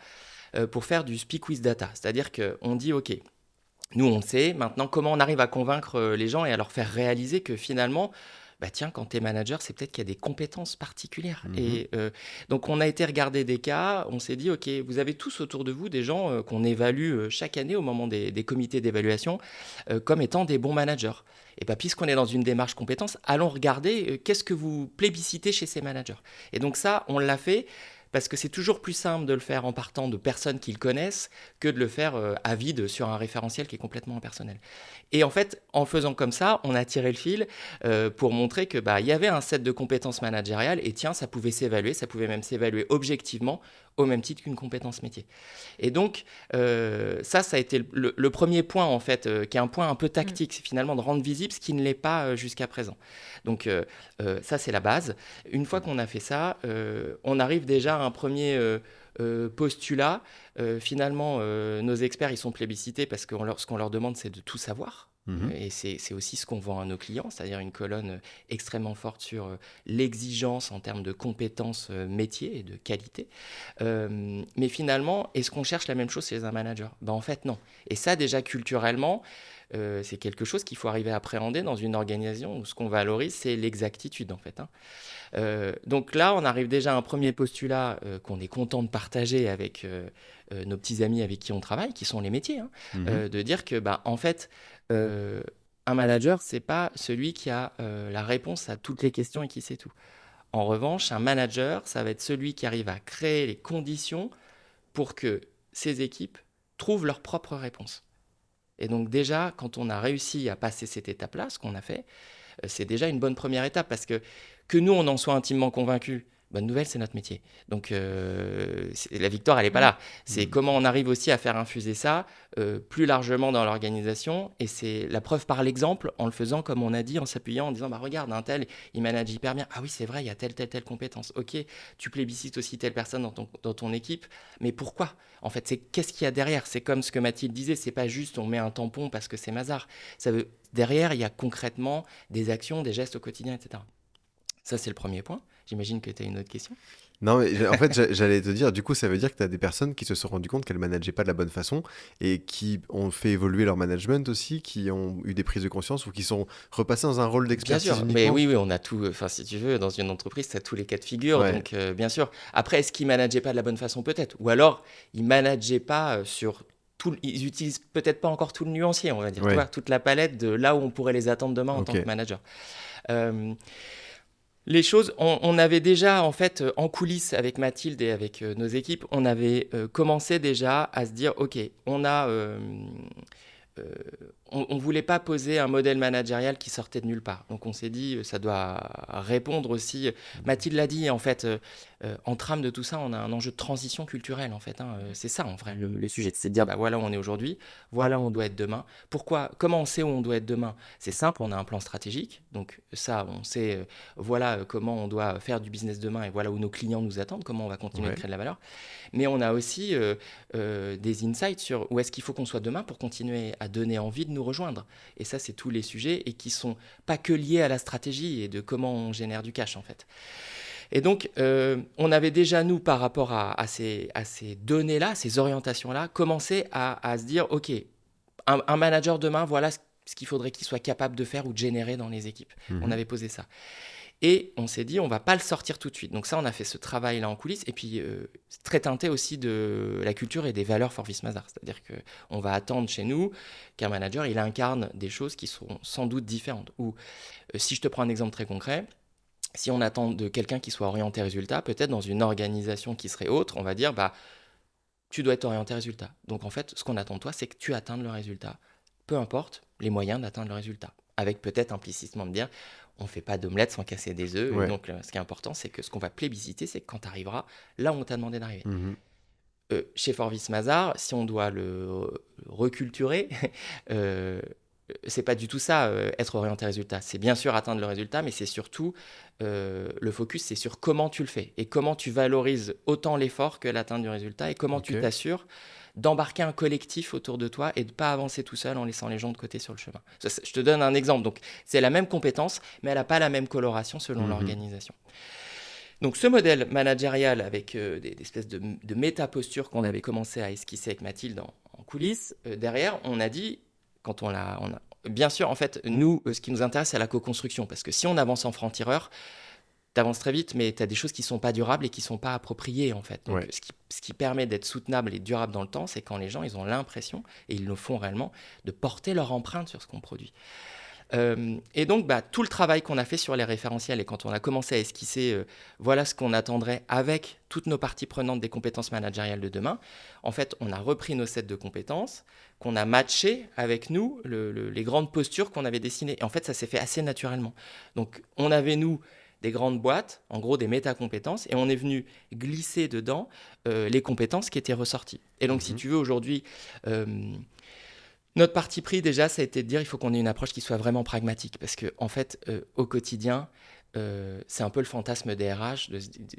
pour faire du speak with data, c'est-à-dire qu'on dit ok, nous on le sait, maintenant comment on arrive à convaincre les gens et à leur faire réaliser que finalement bah tiens, quand tu es manager, c'est peut-être qu'il y a des compétences particulières. Et donc, on a été regarder des cas, on s'est dit, OK, vous avez tous autour de vous des gens qu'on évalue chaque année au moment des comités d'évaluation comme étant des bons managers. Et bah, puisqu'on est dans une démarche compétence, allons regarder qu'est-ce que vous plébiscitez chez ces managers. Et donc ça, on l'a fait parce que c'est toujours plus simple de le faire en partant de personnes qu'ils connaissent que de le faire à vide sur un référentiel qui est complètement impersonnel. Et en fait, en faisant comme ça, on a tiré le fil pour montrer que bah, y avait un set de compétences managériales et tiens, ça pouvait s'évaluer, ça pouvait même s'évaluer objectivement au même titre qu'une compétence métier. Et donc, ça a été le premier point, en fait, qui est un point un peu tactique, c'est finalement de rendre visible ce qui ne l'est pas jusqu'à présent. Donc, ça, c'est la base. Une fois qu'on a fait ça, on arrive déjà à un premier postulat. Finalement, nos experts, ils sont plébiscités parce que ce qu'on leur demande, c'est de tout savoir. Et c'est aussi ce qu'on vend à nos clients, c'est-à-dire une colonne extrêmement forte sur l'exigence en termes de compétences métiers et de qualité. Mais finalement, est-ce qu'on cherche la même chose chez un manager ? Ben, en fait, non. Et ça, déjà, culturellement, c'est quelque chose qu'il faut arriver à appréhender dans une organisation où ce qu'on valorise, c'est l'exactitude, en fait. Donc là, on arrive déjà à un premier postulat qu'on est content de partager avec nos petits amis avec qui on travaille, qui sont les métiers, de dire que, bah, en fait, un manager, c'est pas celui qui a la réponse à toutes les questions et qui sait tout. En revanche, un manager, ça va être celui qui arrive à créer les conditions pour que ses équipes trouvent leurs propres réponses. Et donc déjà, quand on a réussi à passer cette étape-là, ce qu'on a fait, c'est déjà une bonne première étape parce que nous, on en soit intimement convaincus. Bonne nouvelle, c'est notre métier. Donc la victoire, elle n'est pas là. C'est comment on arrive aussi à faire infuser ça plus largement dans l'organisation. Et c'est la preuve par l'exemple, en le faisant comme on a dit, en s'appuyant, en disant bah, regarde, un tel, il manage hyper bien. Ah oui, c'est vrai, il y a telle compétence. Ok, tu plébiscites aussi telle personne dans ton équipe. Mais pourquoi ? En fait, c'est qu'est-ce qu'il y a derrière ? C'est comme ce que Mathilde disait, c'est pas juste on met un tampon parce que c'est Mazars. Derrière, il y a concrètement des actions, des gestes au quotidien, etc. Ça, c'est le premier point. J'imagine que tu as une autre question. Non, mais en fait, j'allais te dire, du coup, ça veut dire que tu as des personnes qui se sont rendues compte qu'elles ne manageaient pas de la bonne façon et qui ont fait évoluer leur management aussi, qui ont eu des prises de conscience ou qui sont repassés dans un rôle Bien d'expertise sûr, uniquement. mais oui, on a tout. Enfin, si tu veux, dans une entreprise, tu as tous les cas de figure. Ouais. Donc, bien sûr. Après, est-ce qu'ils ne manageaient pas de la bonne façon peut-être ? Ou alors, ils ne manageaient pas sur tout. Ils utilisent peut-être pas encore tout le nuancier, on va dire. Ouais. Tu vois, toute la palette de là où on pourrait les attendre demain en Ok. tant que manager. Les choses, on avait déjà, en fait, en coulisses avec Mathilde et avec nos équipes, on avait commencé déjà à se dire, OK, on ne voulait pas poser un modèle managérial qui sortait de nulle part. Donc on s'est dit, ça doit répondre aussi. Mathilde l'a dit, en fait, en trame de tout ça, on a un enjeu de transition culturelle, en fait. C'est ça, en vrai, le sujet. C'est de dire, bah, voilà où on est aujourd'hui, voilà où on doit être demain. Pourquoi ? Comment on sait où on doit être demain ? C'est simple, on a un plan stratégique. Donc ça, on sait, voilà comment on doit faire du business demain et voilà où nos clients nous attendent, comment on va continuer de créer de la valeur. Mais on a aussi des insights sur où est-ce qu'il faut qu'on soit demain pour continuer à donner envie de nous rejoindre. Et ça, c'est tous les sujets et qui sont pas que liés à la stratégie et de comment on génère du cash, en fait. Et donc, on avait déjà, nous, par rapport à ces données-là, ces orientations-là, commencé à se dire, OK, un manager demain, voilà ce qu'il faudrait qu'il soit capable de faire ou de générer dans les équipes. On avait posé ça. Et on s'est dit, on ne va pas le sortir tout de suite. Donc ça, on a fait ce travail-là en coulisses. Et puis, c'est très teinté aussi de la culture et des valeurs Forvis Mazars. C'est-à-dire qu'on va attendre chez nous qu'un manager, il incarne des choses qui seront sans doute différentes. Ou si je te prends un exemple très concret, si on attend de quelqu'un qui soit orienté résultat, peut-être dans une organisation qui serait autre, on va dire, bah, tu dois être orienté résultat. Donc en fait, ce qu'on attend de toi, c'est que tu atteignes le résultat. Peu importe les moyens d'atteindre le résultat. Avec peut-être implicitement de dire, on ne fait pas d'omelette sans casser des œufs. Ouais. Donc ce qui est important, c'est que ce qu'on va plébisciter, c'est que quand tu arriveras là où on t'a demandé d'arriver. Chez Forvis Mazars, si on doit le reculturer, c'est pas du tout ça, être orienté résultat. C'est bien sûr atteindre le résultat, mais c'est surtout le focus, c'est sur comment tu le fais et comment tu valorises autant l'effort que l'atteinte du résultat et comment tu t'assures d'embarquer un collectif autour de toi et de ne pas avancer tout seul en laissant les gens de côté sur le chemin. Je te donne un exemple. Donc, c'est la même compétence, mais elle n'a pas la même coloration selon l'organisation. Donc, ce modèle managérial avec des espèces de méta-postures qu'on avait commencé à esquisser avec Mathilde en coulisses, derrière, on a dit, quand on a bien sûr, en fait, nous, ce qui nous intéresse, c'est la co-construction. Parce que si on avance en franc-tireur, tu avances très vite, mais tu as des choses qui ne sont pas durables et qui ne sont pas appropriées, en fait. Donc, ce qui permet d'être soutenable et durable dans le temps, c'est quand les gens, ils ont l'impression, et ils le font réellement, de porter leur empreinte sur ce qu'on produit. Et donc, tout le travail qu'on a fait sur les référentiels et quand on a commencé à esquisser, voilà ce qu'on attendrait avec toutes nos parties prenantes des compétences managériales de demain, en fait, on a repris nos sets de compétences qu'on a matchés avec nous, les grandes postures qu'on avait dessinées. Et en fait, ça s'est fait assez naturellement. Donc, on avait, nous, des grandes boîtes, en gros des méta-compétences, et on est venu glisser dedans les compétences qui étaient ressorties. Et donc, si tu veux, aujourd'hui... notre parti pris, déjà, ça a été de dire qu'il faut qu'on ait une approche qui soit vraiment pragmatique. Parce qu'en fait, au quotidien, c'est un peu le fantasme des RH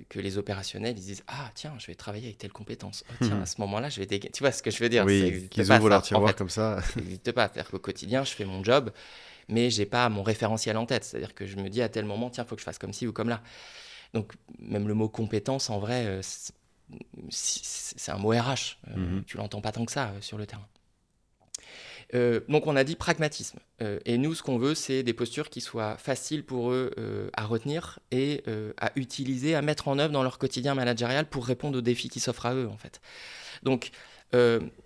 que les opérationnels ils disent « Ah, tiens, je vais travailler avec telle compétence. Oh, tiens, à ce moment-là, je vais dégainer. » Tu vois ce que je veux dire ? Oui, qu'ils ouvrent leur tiroir comme ça. Ça n'existe pas. C'est-à-dire qu'au quotidien, je fais mon job, mais je n'ai pas mon référentiel en tête. C'est-à-dire que je me dis à tel moment « Tiens, il faut que je fasse comme ci ou comme là. » Donc, même le mot « compétence », en vrai, c'est un mot RH. Tu ne l'entends pas tant que ça sur le terrain. Donc on a dit pragmatisme. Et nous, ce qu'on veut, c'est des postures qui soient faciles pour eux à retenir et à utiliser, à mettre en œuvre dans leur quotidien managérial pour répondre aux défis qui s'offrent à eux, en fait. Donc,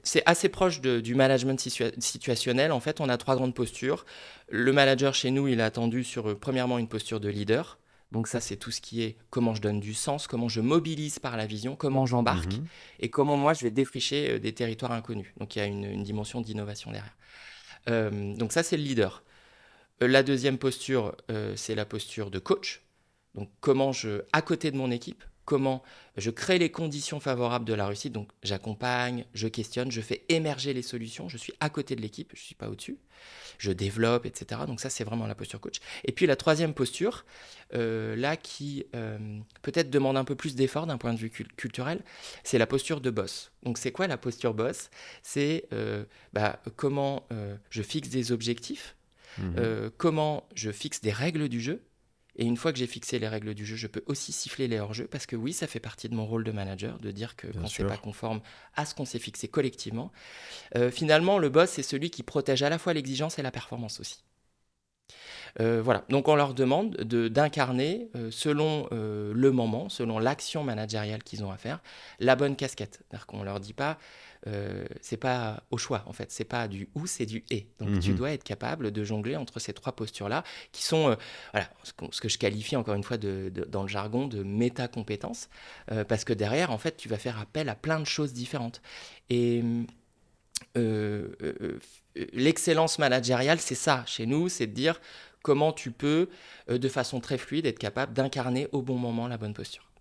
c'est assez proche du management situationnel. En fait, on a 3 grandes postures. Le manager, chez nous, il a attendu sur, premièrement, une posture de leader. Donc ça, c'est tout ce qui est comment je donne du sens, comment je mobilise par la vision, comment j'embarque Mhm. et comment moi je vais défricher des territoires inconnus. Donc il y a une dimension d'innovation derrière. Donc ça, c'est le leader. La deuxième posture, c'est la posture de coach. Donc comment à côté de mon équipe, comment je crée les conditions favorables de la réussite. Donc j'accompagne, je questionne, je fais émerger les solutions. Je suis à côté de l'équipe, je ne suis pas au-dessus. Je développe, etc. Donc ça, c'est vraiment la posture coach. Et puis la troisième posture, là qui peut-être demande un peu plus d'effort d'un point de vue culturel, c'est la posture de boss. Donc c'est quoi la posture boss? C'est comment je fixe des objectifs, Mhm. comment je fixe des règles du jeu. Et une fois que j'ai fixé les règles du jeu, je peux aussi siffler les hors-jeux parce que oui, ça fait partie de mon rôle de manager de dire que Bien quand c'est pas sûr. conforme à ce qu'on s'est fixé collectivement, finalement, le boss, c'est celui qui protège à la fois l'exigence et la performance aussi. Voilà, donc on leur demande d'incarner, selon le moment, selon l'action managériale qu'ils ont à faire, la bonne casquette. C'est-à-dire qu'on ne leur dit pas, c'est pas au choix en fait, c'est pas du ou, c'est du et. Donc tu Mhm. dois être capable de jongler entre ces trois postures-là, qui sont voilà, ce que je qualifie encore une fois dans le jargon de méta-compétences, parce que derrière, en fait, tu vas faire appel à plein de choses différentes. Et euh, euh, l'excellence managériale, c'est ça chez nous, c'est de dire comment tu peux, de façon très fluide, être capable d'incarner au bon moment la bonne posture.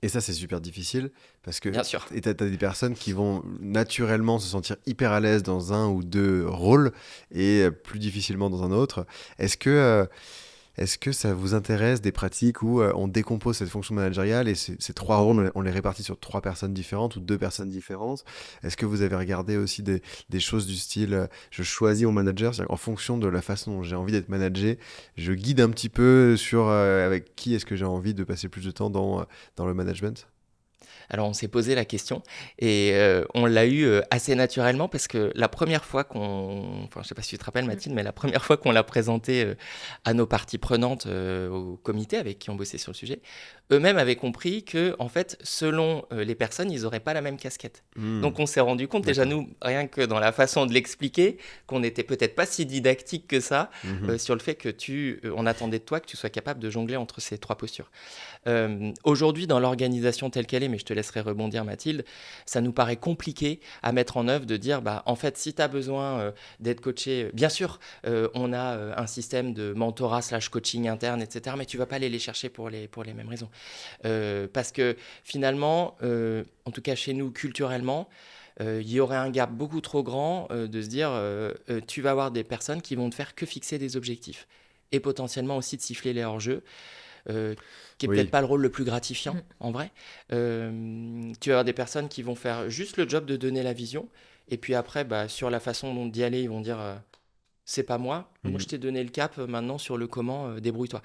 Et ça, c'est super difficile parce que Bien sûr. t'as des personnes qui vont naturellement se sentir hyper à l'aise dans un ou deux rôles et plus difficilement dans un autre. Est-ce que, euh, Est-ce que ça vous intéresse des pratiques où on décompose cette fonction managériale et ces trois rôles, on les répartit sur trois personnes différentes ou deux personnes différentes? Est-ce que vous avez regardé aussi des choses du style je choisis mon manager, c'est-à-dire en fonction de la façon dont j'ai envie d'être managé, je guide un petit peu sur avec qui est-ce que j'ai envie de passer plus de temps dans le management? Alors on s'est posé la question et on l'a eu assez naturellement parce que la première fois enfin je sais pas si tu te rappelles Mathilde, mais la première fois qu'on l'a présenté à nos parties prenantes au comité avec qui on bossait sur le sujet, eux-mêmes avaient compris que en fait selon les personnes ils n'auraient pas la même casquette. Hmm, Donc on s'est rendu compte déjà d'accord. nous rien que dans la façon de l'expliquer qu'on n'était peut-être pas si didactique que ça Mhm. sur le fait que on attendait de toi que tu sois capable de jongler entre ces trois postures. Aujourd'hui, dans l'organisation telle qu'elle est, mais je te laisserai rebondir Mathilde, ça nous paraît compliqué à mettre en œuvre de dire, bah, en fait, si tu as besoin d'être coaché, bien sûr, on a un système de mentorat / coaching interne, etc., mais tu vas pas aller les chercher pour les mêmes raisons. Parce que finalement, en tout cas chez nous, culturellement, il y aurait un gap beaucoup trop grand de se dire, tu vas avoir des personnes qui vont te faire que fixer des objectifs et potentiellement aussi de siffler les hors-jeux qui est peut-être Oui. pas le rôle le plus gratifiant Mm. en vrai. Tu vas avoir des personnes qui vont faire juste le job de donner la vision, et puis après, bah, sur la façon dont d'y aller, ils vont dire c'est pas moi, moi je Mhm. t'ai donné le cap, maintenant sur le comment, débrouille-toi.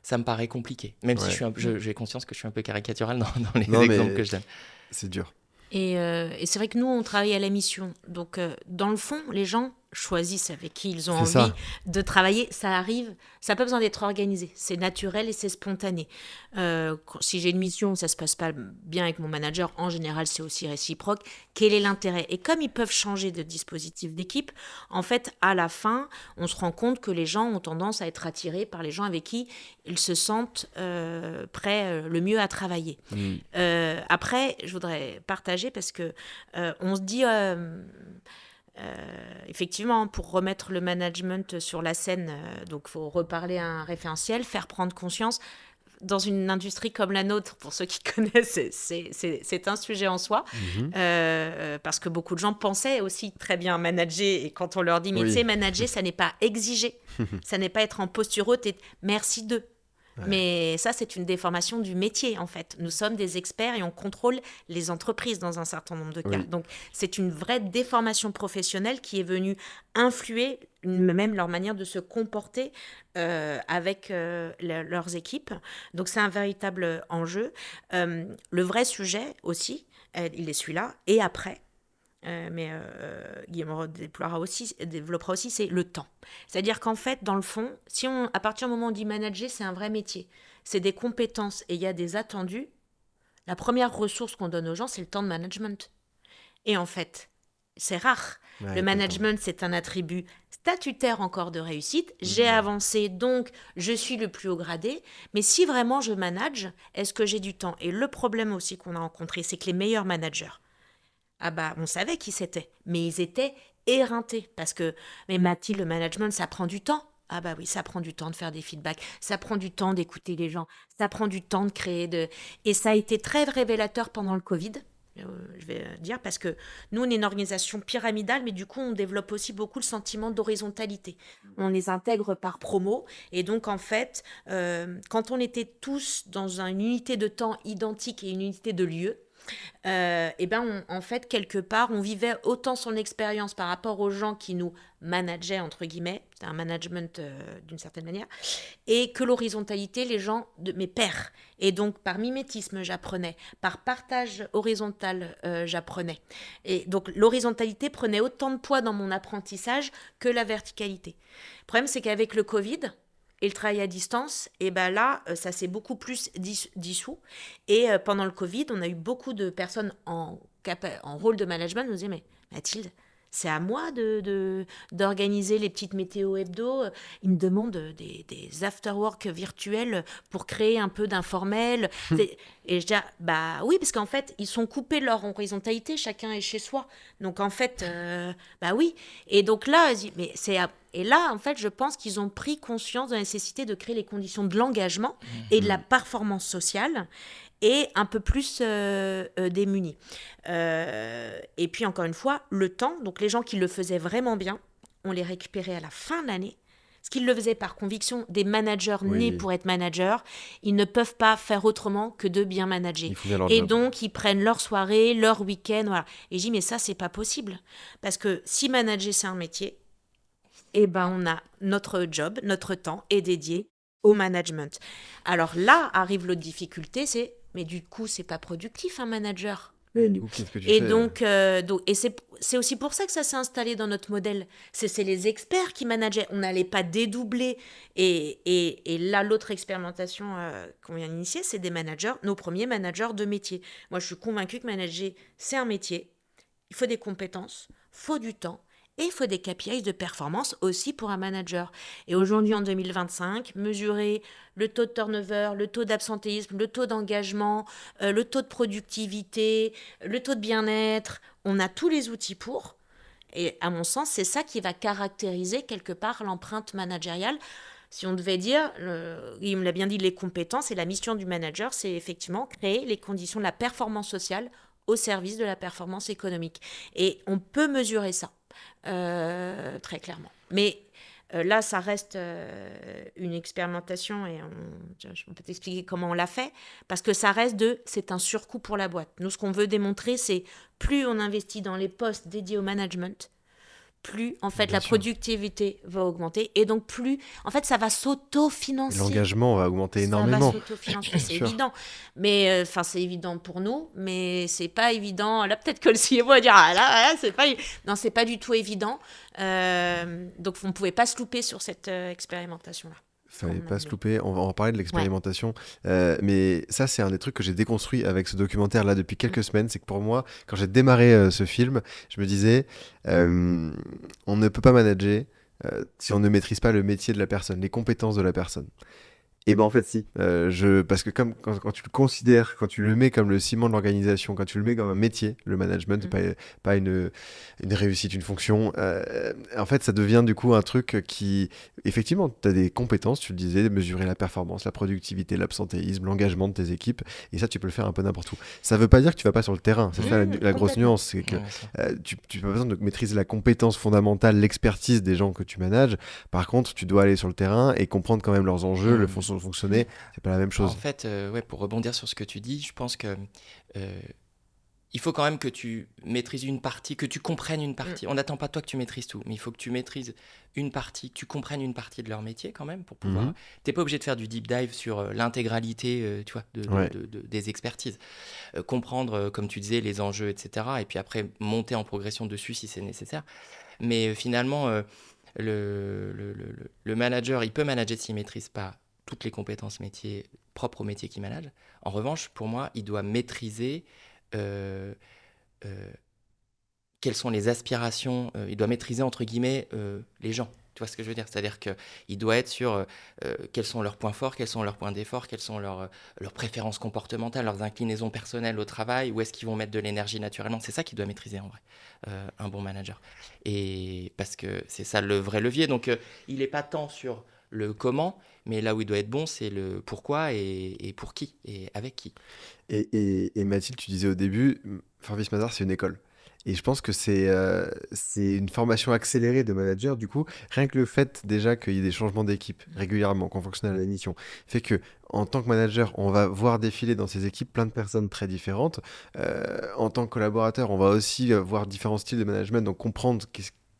Ça me paraît compliqué, même si Ouais. j'ai conscience que je suis un peu caricatural dans les Non, exemples que mais je donne. c'est dur. Et c'est vrai que nous, on travaille à la mission. Donc, dans le fond, les gens choisissent avec qui ils ont C'est envie ça. de travailler. Ça arrive, ça n'a pas besoin d'être organisé. C'est naturel et c'est spontané. Si j'ai une mission où ça se passe pas bien avec mon manager, en général, c'est aussi réciproque. Quel est l'intérêt? Et comme ils peuvent changer de dispositif d'équipe, en fait, à la fin, on se rend compte que les gens ont tendance à être attirés par les gens avec qui ils se sentent prêts le mieux à travailler. Hmm. Après, je voudrais partager parce que on se dit effectivement pour remettre le management sur la scène, donc faut reparler à un référentiel, faire prendre conscience. Dans une industrie comme la nôtre, pour ceux qui connaissent, c'est un sujet en soi, Mhm. parce que beaucoup de gens pensaient aussi très bien manager, et quand on leur dit, mais tu Oui. sais, manager, ça n'est pas exiger, ça n'est pas être en posture haute et merci d'eux. Ouais. Mais ça, c'est une déformation du métier, en fait. Nous sommes des experts et on contrôle les entreprises dans un certain nombre de cas. Oui. Donc, c'est une vraie déformation professionnelle qui est venue influer même leur manière de se comporter avec leurs équipes. Donc, c'est un véritable enjeu. Le vrai sujet aussi, il est celui-là. Et après, Guillaume développera aussi, c'est le temps. C'est-à-dire qu'en fait, dans le fond, à partir du moment où on dit manager, c'est un vrai métier. C'est des compétences et il y a des attendus. La première ressource qu'on donne aux gens, c'est le temps de management. Et en fait, c'est rare. Ouais, Le tout le temps. management, c'est un attribut statutaire encore de réussite. J'ai avancé, donc je suis le plus haut gradé. Mais si vraiment je manage, est-ce que j'ai du temps? Et le problème aussi qu'on a rencontré, c'est que les meilleurs managers, ah bah, on savait qui c'était, mais ils étaient éreintés. Parce que, mais Mathilde, le management, ça prend du temps. Ah bah oui, ça prend du temps de faire des feedbacks, ça prend du temps d'écouter les gens, ça prend du temps de créer de... Et ça a été très révélateur pendant le Covid, je vais dire, parce que nous, on est une organisation pyramidale, mais du coup, on développe aussi beaucoup le sentiment d'horizontalité. On les intègre par promo, et donc, en fait, quand on était tous dans une unité de temps identique et une unité de lieu, et ben en fait, quelque part, on vivait autant son expérience par rapport aux gens qui nous manageaient, entre guillemets, c'était un management d'une certaine manière, et que l'horizontalité, les gens de mes pairs. Et donc, par mimétisme, j'apprenais, par partage horizontal, j'apprenais. Et donc, l'horizontalité prenait autant de poids dans mon apprentissage que la verticalité. Le problème, c'est qu'avec le Covid, et le travail à distance, et ben là, ça s'est beaucoup plus dissous. Et pendant le Covid, on a eu beaucoup de personnes en rôle de management qui nous disaient, mais Mathilde, c'est à moi d'organiser les petites météos hebdo. Ils me demandent des after-work virtuels pour créer un peu d'informel. Et je dis, bah oui, parce qu'en fait, ils sont coupés de leur horizontalité, chacun est chez soi. Donc en fait, bah oui. Et donc là, et là, en fait, je pense qu'ils ont pris conscience de la nécessité de créer les conditions de l'engagement et de la performance sociale et un peu plus démunis. Et puis, encore une fois, le temps, donc les gens qui le faisaient vraiment bien, on les récupérait à la fin de l'année. Ce qu'ils le faisaient par conviction, des managers nés pour être managers, ils ne peuvent pas faire autrement que de bien manager. Ils font bien leur Et job. donc, ils prennent leur soirée, leur week-end, voilà. Et je dis, mais ça, c'est pas possible. Parce que si manager, c'est un métier, eh ben, on a notre job, notre temps est dédié au management. Alors là arrive l'autre difficulté, mais du coup, c'est pas productif un manager. Du coup, qu'est-ce que tu Et fais et c'est aussi pour ça que ça s'est installé dans notre modèle. C'est les experts qui manageaient. On n'allait pas dédoubler. Et là, l'autre expérimentation qu'on vient d'initier, c'est des managers, nos premiers managers de métier. Moi, je suis convaincue que manager, c'est un métier. Il faut des compétences, il faut du temps. Et il faut des KPIs de performance aussi pour un manager. Et aujourd'hui, en 2025, mesurer le taux de turnover, le taux d'absentéisme, le taux d'engagement, le taux de productivité, le taux de bien-être, on a tous les outils pour. Et à mon sens, c'est ça qui va caractériser quelque part l'empreinte managériale. Si on devait dire, il me l'a bien dit, les compétences et la mission du manager, c'est effectivement créer les conditions de la performance sociale au service de la performance économique. Et on peut mesurer ça, très clairement. Mais là, ça reste une expérimentation et je peux t'expliquer comment on l'a fait, parce que ça reste c'est un surcoût pour la boîte. Nous, ce qu'on veut démontrer, c'est plus on investit dans les postes dédiés au management, plus en fait la productivité va augmenter et donc plus en fait ça va s'auto-financer. L'engagement va augmenter Ça énormément. va s'auto-financer, c'est Sûr. évident. Mais enfin c'est évident pour nous, mais c'est pas évident. Là peut-être que le CFO va dire ah là c'est pas non c'est pas du tout évident. Donc on pouvait pas se louper sur cette expérimentation là. Fallait pas se louper, on va en parler de l'expérimentation. Mais ça, c'est un des trucs que j'ai déconstruit avec ce documentaire-là depuis quelques semaines. C'est que pour moi, quand j'ai démarré ce film, je me disais, on ne peut pas manager si on ne maîtrise pas le métier de la personne, les compétences de la personne. Et ben en fait si, parce que comme quand tu le considères, quand tu le mets comme le ciment de l'organisation, quand tu le mets comme un métier, le management, pas une réussite, une fonction, en fait ça devient du coup un truc qui, effectivement, tu as des compétences, tu le disais, mesurer la performance, la productivité, l'absentéisme, l'engagement de tes équipes, et ça tu peux le faire un peu n'importe où. Ça veut pas dire que tu vas pas sur le terrain, c'est ça la grosse nuance, c'est que tu n'as pas besoin de maîtriser la compétence fondamentale, l'expertise des gens que tu manages, par contre tu dois aller sur le terrain et comprendre quand même leurs enjeux, le fonctionner, c'est pas la même chose. En fait, pour rebondir sur ce que tu dis, je pense que il faut quand même que tu maîtrises une partie, que tu comprennes une partie. On n'attend pas toi que tu maîtrises tout, mais il faut que tu maîtrises une partie, que tu comprennes une partie de leur métier quand même pour pouvoir. T'es pas obligé de faire du deep dive sur l'intégralité, tu vois, des expertises. Comprendre, comme tu disais, les enjeux, etc. Et puis après monter en progression dessus si c'est nécessaire. Mais finalement, le manager, il peut manager s'il maîtrise pas toutes les compétences métiers propres au métier qu'il manage. En revanche, pour moi, il doit maîtriser quelles sont les aspirations, il doit maîtriser entre guillemets les gens. Tu vois ce que je veux dire? C'est-à-dire qu'il doit être sur quels sont leurs points forts, quels sont leurs points d'effort, quelles sont leurs préférences comportementales, leurs inclinaisons personnelles au travail, où est-ce qu'ils vont mettre de l'énergie naturellement. C'est ça qu'il doit maîtriser en vrai, un bon manager. Et parce que c'est ça le vrai levier. Donc il n'est pas tant sur le comment, mais là où il doit être bon, c'est le pourquoi et pour qui et avec qui. Et Mathilde, tu disais au début, Farvis Mazar, c'est une école. Et je pense que c'est une formation accélérée de manager. Du coup, rien que le fait déjà qu'il y ait des changements d'équipe régulièrement, qu'on fonctionne à la mission, fait que en tant que manager, on va voir défiler dans ces équipes plein de personnes très différentes. En tant que collaborateur, on va aussi voir différents styles de management, donc comprendre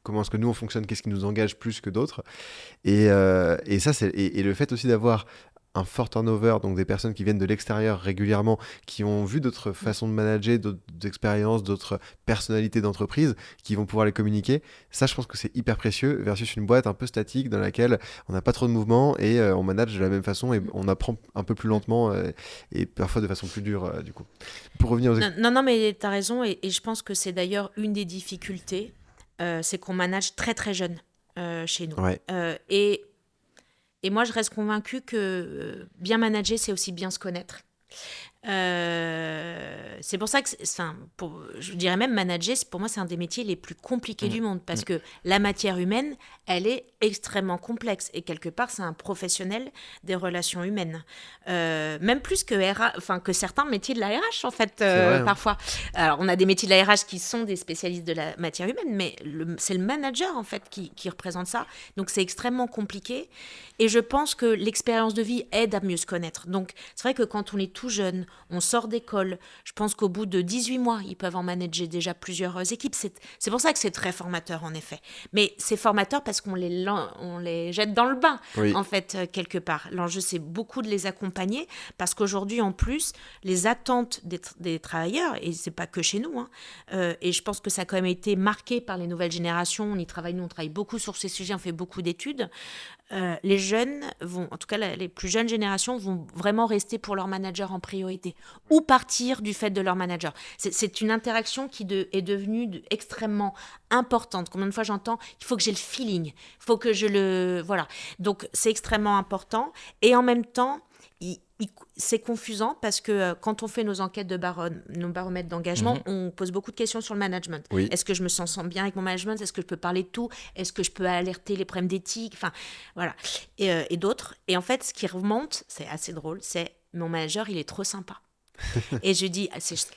comment est-ce que nous on fonctionne, qu'est-ce qui nous engage plus que d'autres. Et ça, et le fait aussi d'avoir un fort turnover, donc des personnes qui viennent de l'extérieur régulièrement, qui ont vu d'autres façons de manager, d'autres expériences, d'autres personnalités d'entreprise, qui vont pouvoir les communiquer. Ça, je pense que c'est hyper précieux versus une boîte un peu statique dans laquelle on n'a pas trop de mouvement et on manage de la même façon et on apprend un peu plus lentement et parfois de façon plus dure du coup. Pour revenir aux... Non, mais tu as raison, et je pense que c'est d'ailleurs une des difficultés, c'est qu'on manage très très jeune chez nous. Ouais. Et moi, je reste convaincue que bien manager, c'est aussi bien se connaître. C'est pour ça que, je dirais même manager, pour moi, c'est un des métiers les plus compliqués du monde, parce que la matière humaine, elle est extrêmement complexe, et quelque part, c'est un professionnel des relations humaines, même plus que que certains métiers de la RH, en fait, vrai, hein. parfois. Alors, on a des métiers de la RH qui sont des spécialistes de la matière humaine, mais c'est le manager, en fait, qui représente ça. Donc, c'est extrêmement compliqué, et je pense que l'expérience de vie aide à mieux se connaître. Donc, c'est vrai que quand on est tout jeune, on sort d'école, je pense qu'au bout de 18 mois, ils peuvent en manager déjà plusieurs équipes. C'est pour ça que c'est très formateur, en effet. Mais c'est formateur parce qu'on les jette dans le bain, Oui. en fait, quelque part. L'enjeu, c'est beaucoup de les accompagner, parce qu'aujourd'hui, en plus, les attentes des travailleurs, et c'est pas que chez nous, et je pense que ça a quand même été marqué par les nouvelles générations, on travaille beaucoup sur ces sujets, on fait beaucoup d'études. Les jeunes vont, en tout cas les plus jeunes générations, vont vraiment rester pour leur manager en priorité ou partir du fait de leur manager. C'est une interaction qui est devenue extrêmement importante. Combien de fois j'entends, il faut que j'ai le feeling, il faut que je le... Voilà. Donc c'est extrêmement important, et en même temps, c'est confusant parce que quand on fait nos enquêtes nos baromètres d'engagement, on pose beaucoup de questions sur le management. Oui. Est-ce que je me sens bien avec mon management? Est-ce que je peux parler de tout? Est-ce que je peux alerter les problèmes d'éthique? Enfin, voilà. Et d'autres. Et en fait, ce qui remonte, c'est assez drôle, c'est mon manager, il est trop sympa. Et je dis,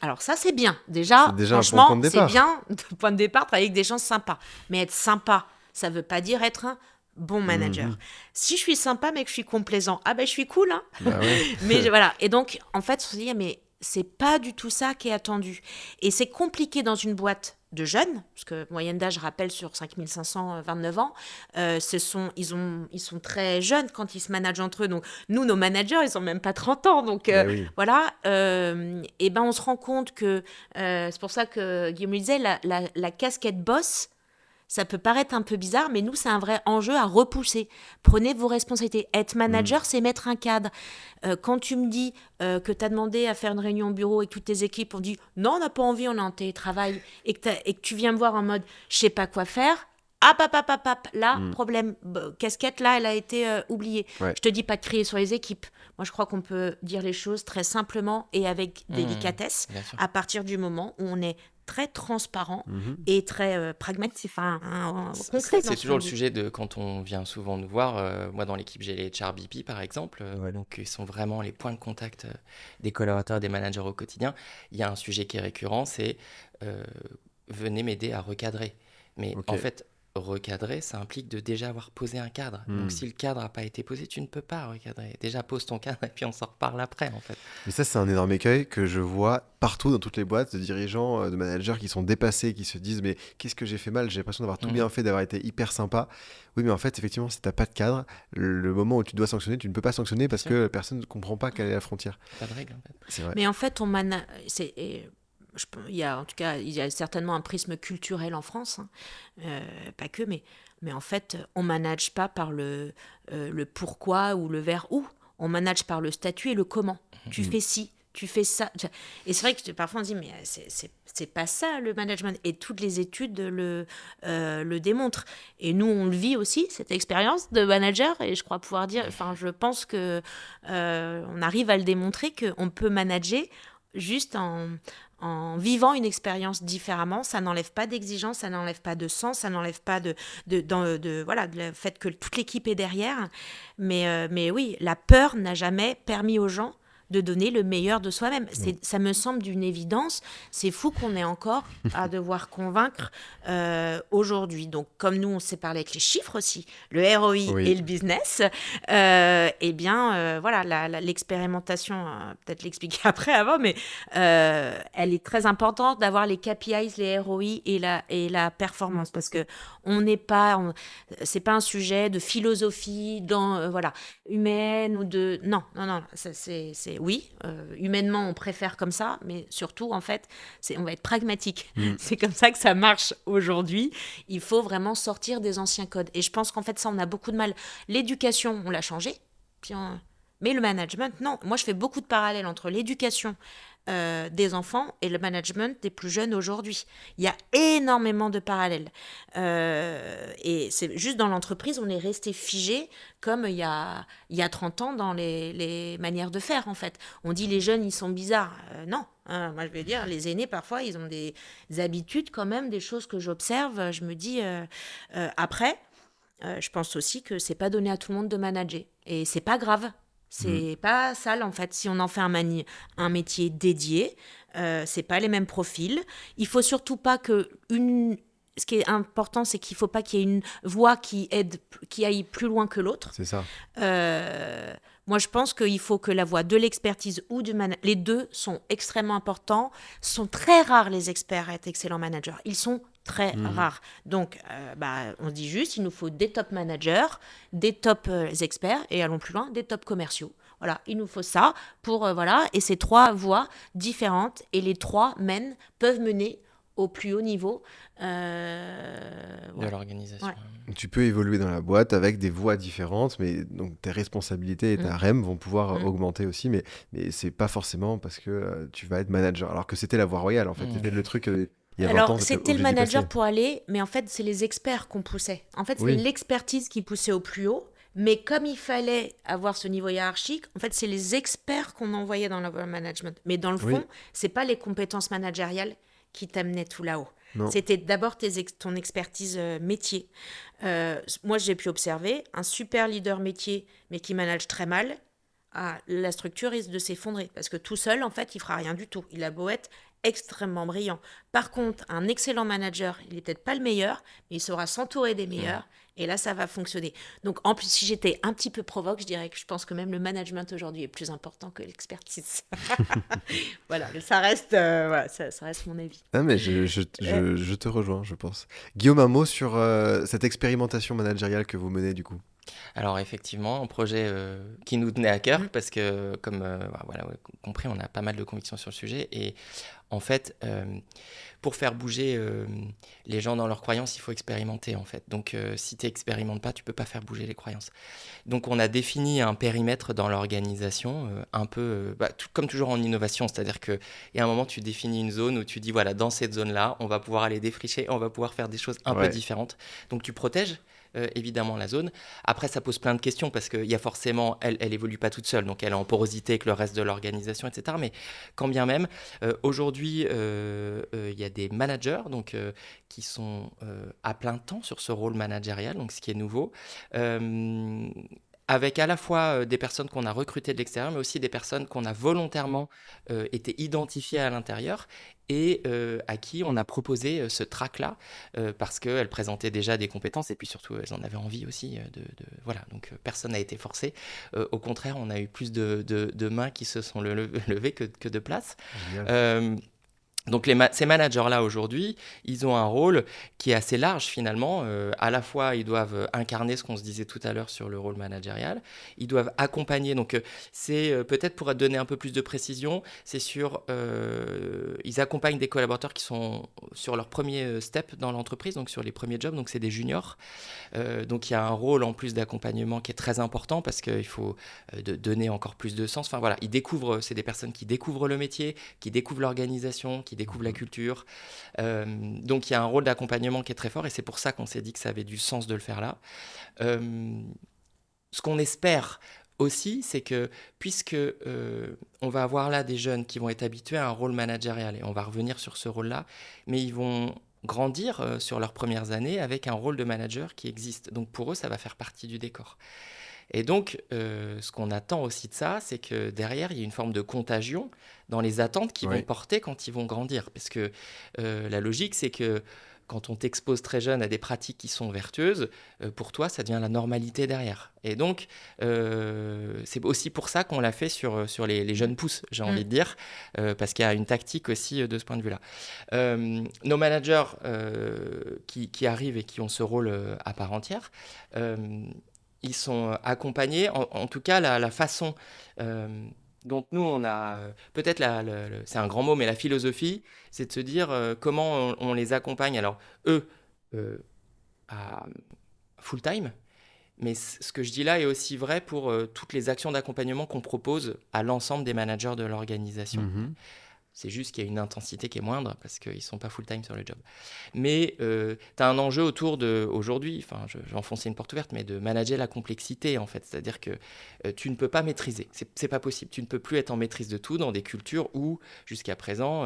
alors ça c'est bien. Déjà, C'est déjà un bon franchement, point de c'est départ. bien de point de départ, travailler avec des gens sympas. Mais être sympa, ça veut pas dire être un bon manager. Si je suis sympa mais que je suis complaisant, ah ben je suis cool, hein. Bah ouais. Mais voilà. Et donc, en fait, on se dit, mais c'est pas du tout ça qui est attendu. Et c'est compliqué dans une boîte de jeunes, parce que moyenne d'âge, je rappelle, sur 5529 ans, ils sont très jeunes quand ils se managent entre eux. Donc, nous, nos managers, ils ont même pas 30 ans. Donc, Bah oui. voilà. Et ben, on se rend compte que, c'est pour ça que Guillaume le disait, la casquette boss, ça peut paraître un peu bizarre, mais nous, c'est un vrai enjeu à repousser. Prenez vos responsabilités. Être manager, c'est mettre un cadre. Quand tu me dis que tu as demandé à faire une réunion au bureau et que toutes tes équipes ont dit « Non, on n'a pas envie, on est en télétravail » et que tu viens me voir en mode « Je sais pas quoi faire », là, problème. Casquette, là, elle a été oubliée. Ouais. Je te dis pas de crier sur les équipes. Moi, je crois qu'on peut dire les choses très simplement et avec délicatesse Bien sûr. à partir du moment où on est très transparent et très pragmatique, concret. C'est toujours le sujet de quand on vient souvent nous voir. Moi, dans l'équipe, j'ai les HR BP, par exemple. Ouais. Donc, ils sont vraiment les points de contact des collaborateurs et des managers au quotidien. Il y a un sujet qui est récurrent, c'est venez m'aider à recadrer. Mais Ok. en fait, recadrer, ça implique de déjà avoir posé un cadre. Donc, si le cadre n'a pas été posé, tu ne peux pas recadrer. Déjà, pose ton cadre et puis on s'en reparle après, en fait. Mais ça, c'est un énorme écueil que je vois partout dans toutes les boîtes de dirigeants, de managers qui sont dépassés, qui se disent mais qu'est-ce que j'ai fait mal? J'ai l'impression d'avoir tout bien fait, d'avoir été hyper sympa. Oui, mais en fait, effectivement, si t'as pas de cadre, le moment où tu dois sanctionner, tu ne peux pas sanctionner parce que personne ne comprend pas quelle est la frontière. Pas de règle, en fait. C'est vrai. Mais en fait, il y a, en tout cas, il y a certainement un prisme culturel en France, pas que, mais en fait, on manage pas par le pourquoi ou le vers où. On manage par le statut et le comment. Tu fais ci, tu fais ça. Et c'est vrai que parfois on dit, mais c'est pas ça le management. Et toutes les études le démontrent. Et nous, on le vit aussi, cette expérience de manager. Et je crois pouvoir dire, enfin, je pense que on arrive à le démontrer qu'on peut manager juste en vivant une expérience différemment. Ça n'enlève pas d'exigence, ça n'enlève pas de sens, ça n'enlève pas voilà, le fait que toute l'équipe est derrière. Mais oui, la peur n'a jamais permis aux gens de donner le meilleur de soi-même. Ça me semble d'une évidence. C'est fou qu'on ait encore à devoir convaincre aujourd'hui. Donc, comme nous, on sait parler avec les chiffres aussi, le ROI et le business, eh bien, voilà, l'expérimentation, peut-être l'expliquer après, avant, mais elle est très importante d'avoir les KPIs, les ROI et la performance, parce que c'est pas un sujet de philosophie voilà, humaine ou de... Non, oui, humainement, on préfère comme ça, mais surtout, en fait, on va être pragmatique. C'est comme ça que ça marche aujourd'hui. Il faut vraiment sortir des anciens codes. Et je pense qu'en fait, ça, on a beaucoup de mal. L'éducation, on l'a changé. Mais le management, non. Moi, je fais beaucoup de parallèles entre l'éducation des enfants et le management des plus jeunes aujourd'hui. Il y a énormément de parallèles. Et c'est juste dans l'entreprise, on est resté figé comme il y a 30 ans dans les manières de faire, en fait. On dit les jeunes, ils sont bizarres. Non. Moi, je veux dire, les aînés, parfois, ils ont des habitudes quand même, des choses que j'observe. Je me dis, après, je pense aussi que c'est pas donné à tout le monde de manager. Et c'est pas grave. C'est pas sale, en fait, si on en fait un métier dédié. C'est pas les mêmes profils. Il faut surtout pas ce qui est important, c'est qu'il faut pas qu'il y ait une voix qui aille plus loin que l'autre. C'est ça. Moi, je pense qu'il faut que la voix de l'expertise ou du management, les deux sont extrêmement importants. Sont très rares les experts à être excellents managers. Ils sont très rares. Donc, on se dit juste, il nous faut des top managers, des top experts, et allons plus loin, des top commerciaux. Voilà, il nous faut ça pour, voilà, et ces trois voies différentes, et les trois peuvent mener au plus haut niveau de l'organisation. Ouais. Tu peux évoluer dans la boîte avec des voies différentes, mais donc tes responsabilités et ta REM vont pouvoir augmenter aussi, mais c'est pas forcément parce que tu vas être manager, alors que c'était la voie royale en fait. C'était le truc il y a 20 ans. Alors, c'était le manager pour aller, mais en fait, c'est les experts qu'on poussait. En fait, c'est l'expertise qui poussait au plus haut, mais comme il fallait avoir ce niveau hiérarchique, en fait, c'est les experts qu'on envoyait dans le management. Mais dans le fond, c'est pas les compétences managériales qui t'amenaient tout là-haut. Non. C'était d'abord ton expertise métier. Moi, j'ai pu observer un super leader métier, mais qui manage très mal. La structure risque de s'effondrer parce que tout seul, en fait, il fera rien du tout. Il a beau être extrêmement brillant. Par contre, un excellent manager, il n'est peut-être pas le meilleur, mais il saura s'entourer des meilleurs. Et là, ça va fonctionner. Donc, en plus, si j'étais un petit peu provoque, je dirais que je pense que même le management aujourd'hui est plus important que l'expertise. Voilà, ça reste, ça reste mon avis. Ah, mais je te rejoins, je pense. Guillaume, un mot sur cette expérimentation managériale que vous menez du coup. Alors effectivement, un projet qui nous tenait à cœur parce que, comme voilà, compris, on a pas mal de convictions sur le sujet. Et en fait, pour faire bouger les gens dans leurs croyances, il faut expérimenter en fait. Donc si tu n'expérimentes pas, tu peux pas faire bouger les croyances. Donc on a défini un périmètre dans l'organisation, un peu comme toujours en innovation, c'est-à-dire qu'il y a un moment, tu définis une zone où tu dis, voilà, dans cette zone-là, on va pouvoir aller défricher, on va pouvoir faire des choses un peu différentes. Donc tu protèges évidemment la zone. Après, ça pose plein de questions parce qu'il y a forcément, elle évolue pas toute seule, donc elle est en porosité avec le reste de l'organisation, etc. Mais quand bien même, aujourd'hui, il y a des managers donc, qui sont à plein temps sur ce rôle managérial, donc ce qui est nouveau. Avec à la fois des personnes qu'on a recrutées de l'extérieur, mais aussi des personnes qu'on a volontairement été identifiées à l'intérieur et à qui on a proposé ce track-là parce qu'elles présentaient déjà des compétences et puis surtout, elles en avaient envie aussi. Voilà, donc personne n'a été forcé. Au contraire, on a eu plus de mains qui se sont levées que de places. Donc ces managers-là aujourd'hui, ils ont un rôle qui est assez large finalement. À la fois, ils doivent incarner ce qu'on se disait tout à l'heure sur le rôle managérial. Ils doivent accompagner. Donc c'est peut-être pour donner un peu plus de précision, c'est sur ils accompagnent des collaborateurs qui sont sur leur premier step dans l'entreprise, donc sur les premiers jobs. Donc c'est des juniors. Donc il y a un rôle en plus d'accompagnement qui est très important parce qu'il faut donner encore plus de sens. Enfin voilà, c'est des personnes qui découvrent le métier, qui découvrent l'organisation, qui découvrent la culture. Donc il y a un rôle d'accompagnement qui est très fort et c'est pour ça qu'on s'est dit que ça avait du sens de le faire là. Ce qu'on espère aussi, c'est que puisque on va avoir là des jeunes qui vont être habitués à un rôle managérial et on va revenir sur ce rôle-là, mais ils vont grandir sur leurs premières années avec un rôle de manager qui existe. Donc pour eux, ça va faire partie du décor. Et donc, ce qu'on attend aussi de ça, c'est que derrière, il y ait une forme de contagion dans les attentes qu'ils vont porter quand ils vont grandir. Parce que la logique, c'est que quand on t'expose très jeune à des pratiques qui sont vertueuses, pour toi, ça devient la normalité derrière. Et donc, c'est aussi pour ça qu'on l'a fait sur les jeunes pousses, j'ai envie de dire, parce qu'il y a une tactique aussi de ce point de vue-là. Nos managers qui arrivent et qui ont ce rôle à part entière, ils sont accompagnés, en tout cas la façon dont nous on a, peut-être c'est un grand mot, mais la philosophie, c'est de se dire comment on les accompagne. Alors eux, à full time, mais ce que je dis là est aussi vrai pour toutes les actions d'accompagnement qu'on propose à l'ensemble des managers de l'organisation. C'est juste qu'il y a une intensité qui est moindre parce qu'ils ne sont pas full-time sur le job. Mais tu as un enjeu autour de, aujourd'hui, enfin, je vais enfoncer une porte ouverte, mais de manager la complexité, en fait. C'est-à-dire que tu ne peux pas maîtriser. C'est pas possible. Tu ne peux plus être en maîtrise de tout dans des cultures où, jusqu'à présent,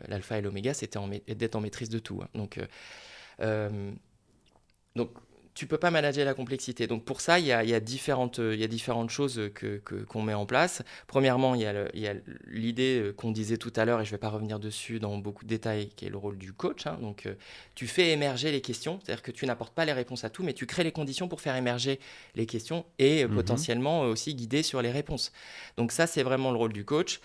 l'alpha et l'oméga, c'était d'être en maîtrise de tout. Hein. Donc, tu peux pas manager la complexité. Donc pour ça, il y a différentes choses qu'on met en place. Premièrement, il y a l'idée qu'on disait tout à l'heure, et je ne vais pas revenir dessus dans beaucoup de détails, qui est le rôle du coach. Hein. Donc tu fais émerger les questions, c'est-à-dire que tu n'apportes pas les réponses à tout, mais tu crées les conditions pour faire émerger les questions et potentiellement aussi guider sur les réponses. Donc ça, c'est vraiment le rôle du coach,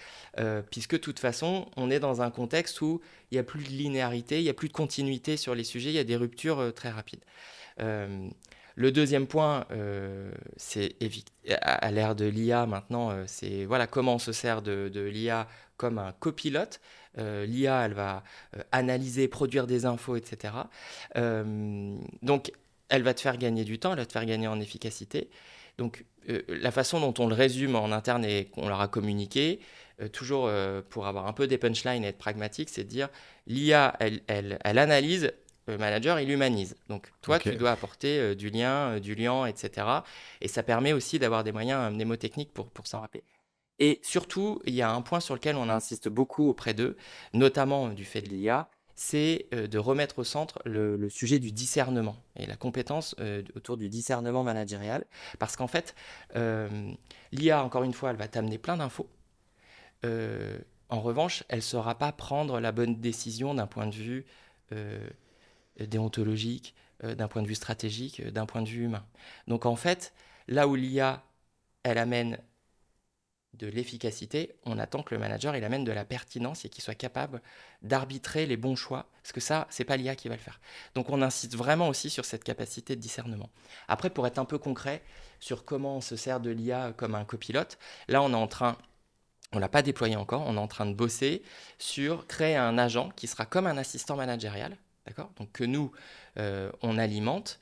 puisque de toute façon, on est dans un contexte où il n'y a plus de linéarité, il n'y a plus de continuité sur les sujets, il y a des ruptures très rapides. Le deuxième point, c'est à l'ère de l'IA maintenant, c'est voilà, comment on se sert de l'IA comme un copilote. L'IA, elle va analyser, produire des infos, etc. Donc, elle va te faire gagner du temps, elle va te faire gagner en efficacité. Donc, la façon dont on le résume en interne et qu'on leur a communiqué, toujours pour avoir un peu des punchlines et être pragmatique, c'est de dire l'IA, elle analyse, le manager, il humanise. Donc, toi, tu dois apporter du lien, du liant, etc. Et ça permet aussi d'avoir des moyens mnémotechniques pour s'en rappeler. Et surtout, il y a un point sur lequel on insiste beaucoup auprès d'eux, notamment du fait de l'IA, c'est de remettre au centre le sujet du discernement et la compétence autour du discernement managérial. Parce qu'en fait, l'IA, encore une fois, elle va t'amener plein d'infos. En revanche, elle ne saura pas prendre la bonne décision d'un point de vue déontologique, d'un point de vue stratégique, d'un point de vue humain. Donc en fait, là où l'IA, elle amène de l'efficacité, on attend que le manager, il amène de la pertinence et qu'il soit capable d'arbitrer les bons choix, parce que ça, c'est pas l'IA qui va le faire. Donc on insiste vraiment aussi sur cette capacité de discernement. Après, pour être un peu concret sur comment on se sert de l'IA comme un copilote, là on ne l'a pas déployé encore, on est en train de bosser sur créer un agent qui sera comme un assistant managérial, d'accord ? Donc que nous, on alimente,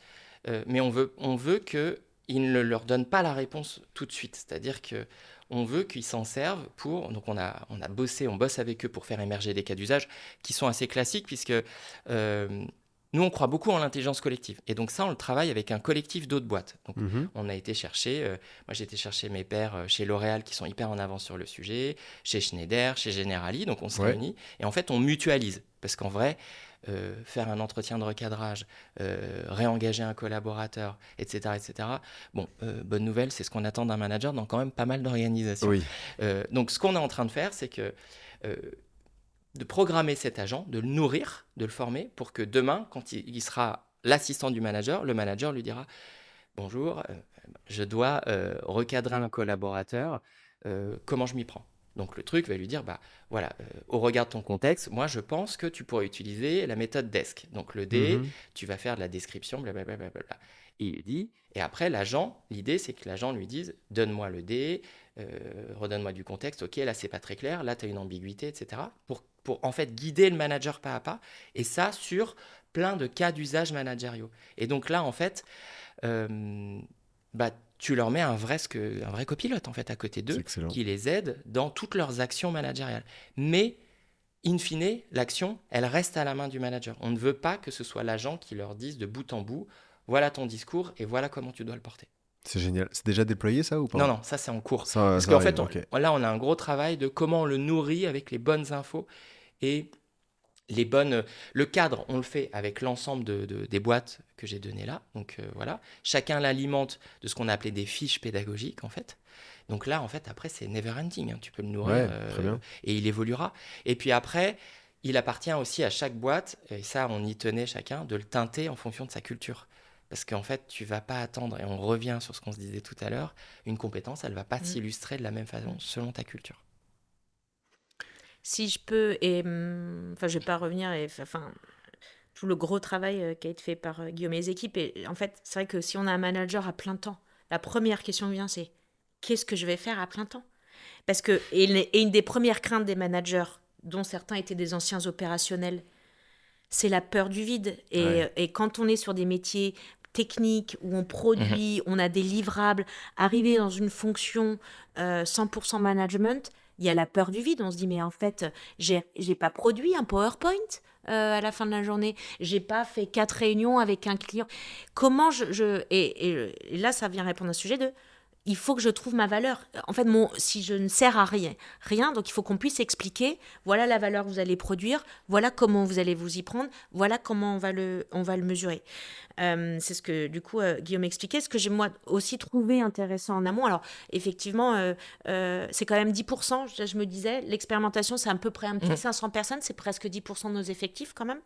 mais on veut qu'il ne leur donne pas la réponse tout de suite. C'est-à-dire qu'on veut qu'ils s'en servent pour... Donc on bosse avec eux pour faire émerger des cas d'usage qui sont assez classiques, puisque nous, on croit beaucoup en l'intelligence collective. Et donc ça, on le travaille avec un collectif d'autres boîtes. Donc on a été chercher... moi, j'ai été chercher mes pairs chez L'Oréal qui sont hyper en avance sur le sujet, chez Schneider, chez Generali. Donc on se réunit et en fait, on mutualise. Parce qu'en vrai... faire un entretien de recadrage, réengager un collaborateur, etc. etc. Bon, bonne nouvelle, c'est ce qu'on attend d'un manager dans quand même pas mal d'organisations. Oui. Donc, ce qu'on est en train de faire, c'est que de programmer cet agent, de le nourrir, de le former, pour que demain, quand il sera l'assistant du manager, le manager lui dira « Bonjour, je dois recadrer un collaborateur, comment je m'y prends ?» Donc le truc va lui dire, bah voilà, au regard de ton contexte, moi je pense que tu pourrais utiliser la méthode DESC. Donc le D, Mhm. tu vas faire de la description, blablabla. Et il dit, et après l'agent, l'idée c'est que l'agent lui dise, donne-moi le D, redonne-moi du contexte, ok, là c'est pas très clair, là tu as une ambiguïté, etc. Pour en fait guider le manager pas à pas, et ça sur plein de cas d'usage managériaux. Et donc là en fait, euh, bah, tu leur mets un vrai copilote en fait à côté C'est d'eux excellent. qui les aide dans toutes leurs actions managériales. Mais in fine, l'action, elle reste à la main du manager. On ne veut pas que ce soit l'agent qui leur dise de bout en bout, voilà ton discours et voilà comment tu dois le porter. C'est génial. C'est déjà déployé ça ou Non, pas? non, ça c'est en cours. Parce Ça qu'en arrive, fait, ok. là, on a un gros travail de comment on le nourrit avec les bonnes infos et les bonnes. Le cadre, on le fait avec l'ensemble des boîtes que j'ai données là. Donc voilà, chacun l'alimente de ce qu'on a appelé des fiches pédagogiques en fait. Donc là, en fait, après, c'est never ending, hein. Tu peux le nourrir Ouais, très bien. et il évoluera. Et puis après, il appartient aussi à chaque boîte, et ça, on y tenait chacun, de le teinter en fonction de sa culture. Parce qu'en fait, tu vas pas attendre, et on revient sur ce qu'on se disait tout à l'heure, une compétence, elle va pas Mm. s'illustrer de la même façon selon ta culture. Si je peux, et enfin, je vais pas revenir, et enfin, tout le gros travail qui a été fait par Guillaume et les équipes. Et en fait, c'est vrai que si on a un manager à plein temps, la première question qui vient, c'est qu'est-ce que je vais faire à plein temps? Parce que, et une des premières craintes des managers, dont certains étaient des anciens opérationnels, c'est la peur du vide. Ouais. Et quand on est sur des métiers techniques où on Mhm. produit, on a des livrables, arriver dans une fonction 100% management, il y a la peur du vide. On se dit, mais en fait, j'ai pas produit un PowerPoint à la fin de la journée. J'ai pas fait 4 réunions avec un client. Comment et là, ça vient répondre à un sujet de il faut que je trouve ma valeur. En fait, si je ne sers à rien, donc il faut qu'on puisse expliquer, voilà la valeur que vous allez produire, voilà comment vous allez vous y prendre, voilà comment on va le mesurer. C'est ce que du coup Guillaume expliquait, ce que j'ai moi aussi trouvé intéressant en amont. Alors effectivement, c'est quand même 10%, je me disais, l'expérimentation c'est à peu près un petit Mhm. 500 personnes, c'est presque 10% de nos effectifs quand même.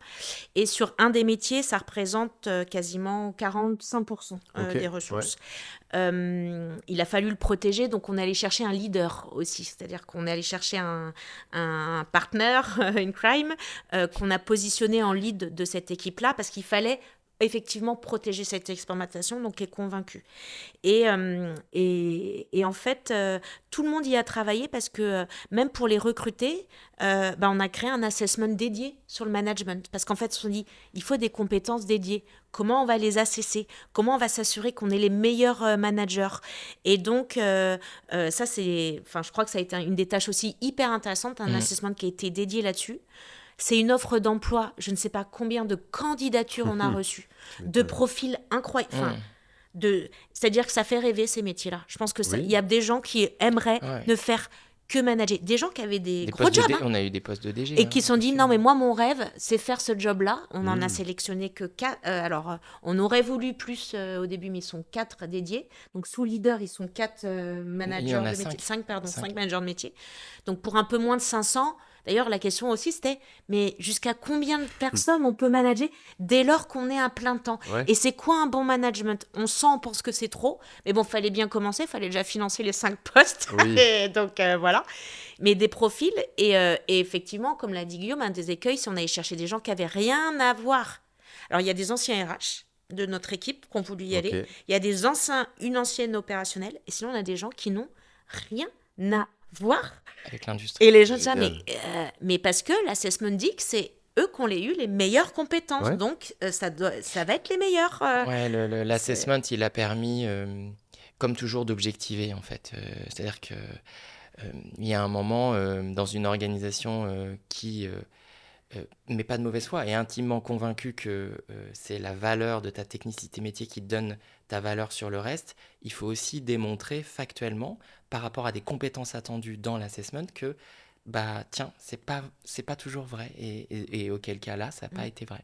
Et sur un des métiers, ça représente quasiment 45% Ok, des ouais. ressources. Il a fallu le protéger, donc on est allé chercher un leader aussi, c'est-à-dire qu'on est allé chercher un partenaire, une crime, qu'on a positionné en lead de cette équipe-là, parce qu'il fallait effectivement protéger cette expérimentation, donc est convaincu. Et en fait, tout le monde y a travaillé parce que même pour les recruter, on a créé un assessment dédié sur le management. Parce qu'en fait, on se dit, il faut des compétences dédiées. Comment on va les assesser? Comment on va s'assurer qu'on est les meilleurs managers? Et donc, ça, enfin, je crois que ça a été une des tâches aussi hyper intéressantes, un Mhm. assessment qui a été dédié là-dessus. C'est une offre d'emploi, je ne sais pas combien de candidatures on a reçues, Tu de m'étonnes. profils incroyables. Enfin, Mhm. c'est-à-dire que ça fait rêver ces métiers-là. Je pense que il Oui. y a des gens qui aimeraient Ouais. ne faire que manager. Des gens qui avaient des Des gros postes de jobs, hein, on a eu des postes de DG, et hein, qui se sont dit dessus, non, hein. mais moi, mon rêve, c'est faire ce job-là. On en a Hmm. sélectionné que 4. Alors, on aurait voulu plus au début, mais ils sont 4 dédiés. Donc, sous leader, ils sont 4 Il y en managers a de métier. 5. 5, pardon, 5 5. managers de métier. Donc, pour un peu moins de 500. D'ailleurs, la question aussi, c'était, mais jusqu'à combien de personnes on peut manager dès lors qu'on est à plein temps? Ouais. Et c'est quoi un bon management? On sent, on pense que c'est trop, mais bon, fallait bien commencer, fallait déjà financer les 5 postes. Oui. Et donc, voilà. Mais des profils, et effectivement, comme l'a dit Guillaume, un des écueils, c'est on allait chercher des gens qui avaient rien à voir. Alors, il y a des anciens RH de notre équipe qui ont voulu y Ok. aller. Il y a une ancienne opérationnelle. Et sinon, on a des gens qui n'ont rien à voir. Avec l'industrie. Et les gens disent, ah, Génial. mais parce que l'assessment dit que c'est eux qui ont eu les meilleures compétences. Ouais. Donc, ça va être les meilleurs. Ouais, C'est- l'assessment, il a permis, comme toujours, d'objectiver, en fait. C'est-à-dire que il y a un moment dans une organisation qui mais pas de mauvaise foi, est intimement convaincu que c'est la valeur de ta technicité métier qui te donne ta valeur sur le reste, il faut aussi démontrer factuellement, par rapport à des compétences attendues dans l'assessment, que bah tiens, c'est pas toujours vrai, et auquel cas là, ça n'a pas été vrai.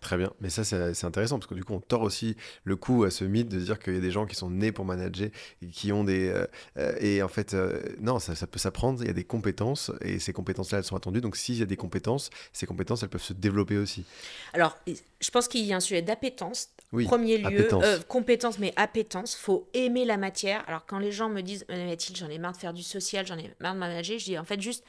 Très bien, mais ça c'est intéressant parce que du coup on tord aussi le cou à ce mythe de dire qu'il y a des gens qui sont nés pour manager et qui ont et en fait non ça peut s'apprendre, il y a des compétences et ces compétences-là elles sont attendues donc s'il y a des compétences, ces compétences elles peuvent se développer aussi. Alors, je pense qu'il y a un sujet d'appétence. Oui, Premier lieu, appétence. compétence, mais appétence. Faut aimer la matière. Alors, quand les gens me disent, Mathilde, j'en ai marre de faire du social, j'en ai marre de manager, je dis en fait juste,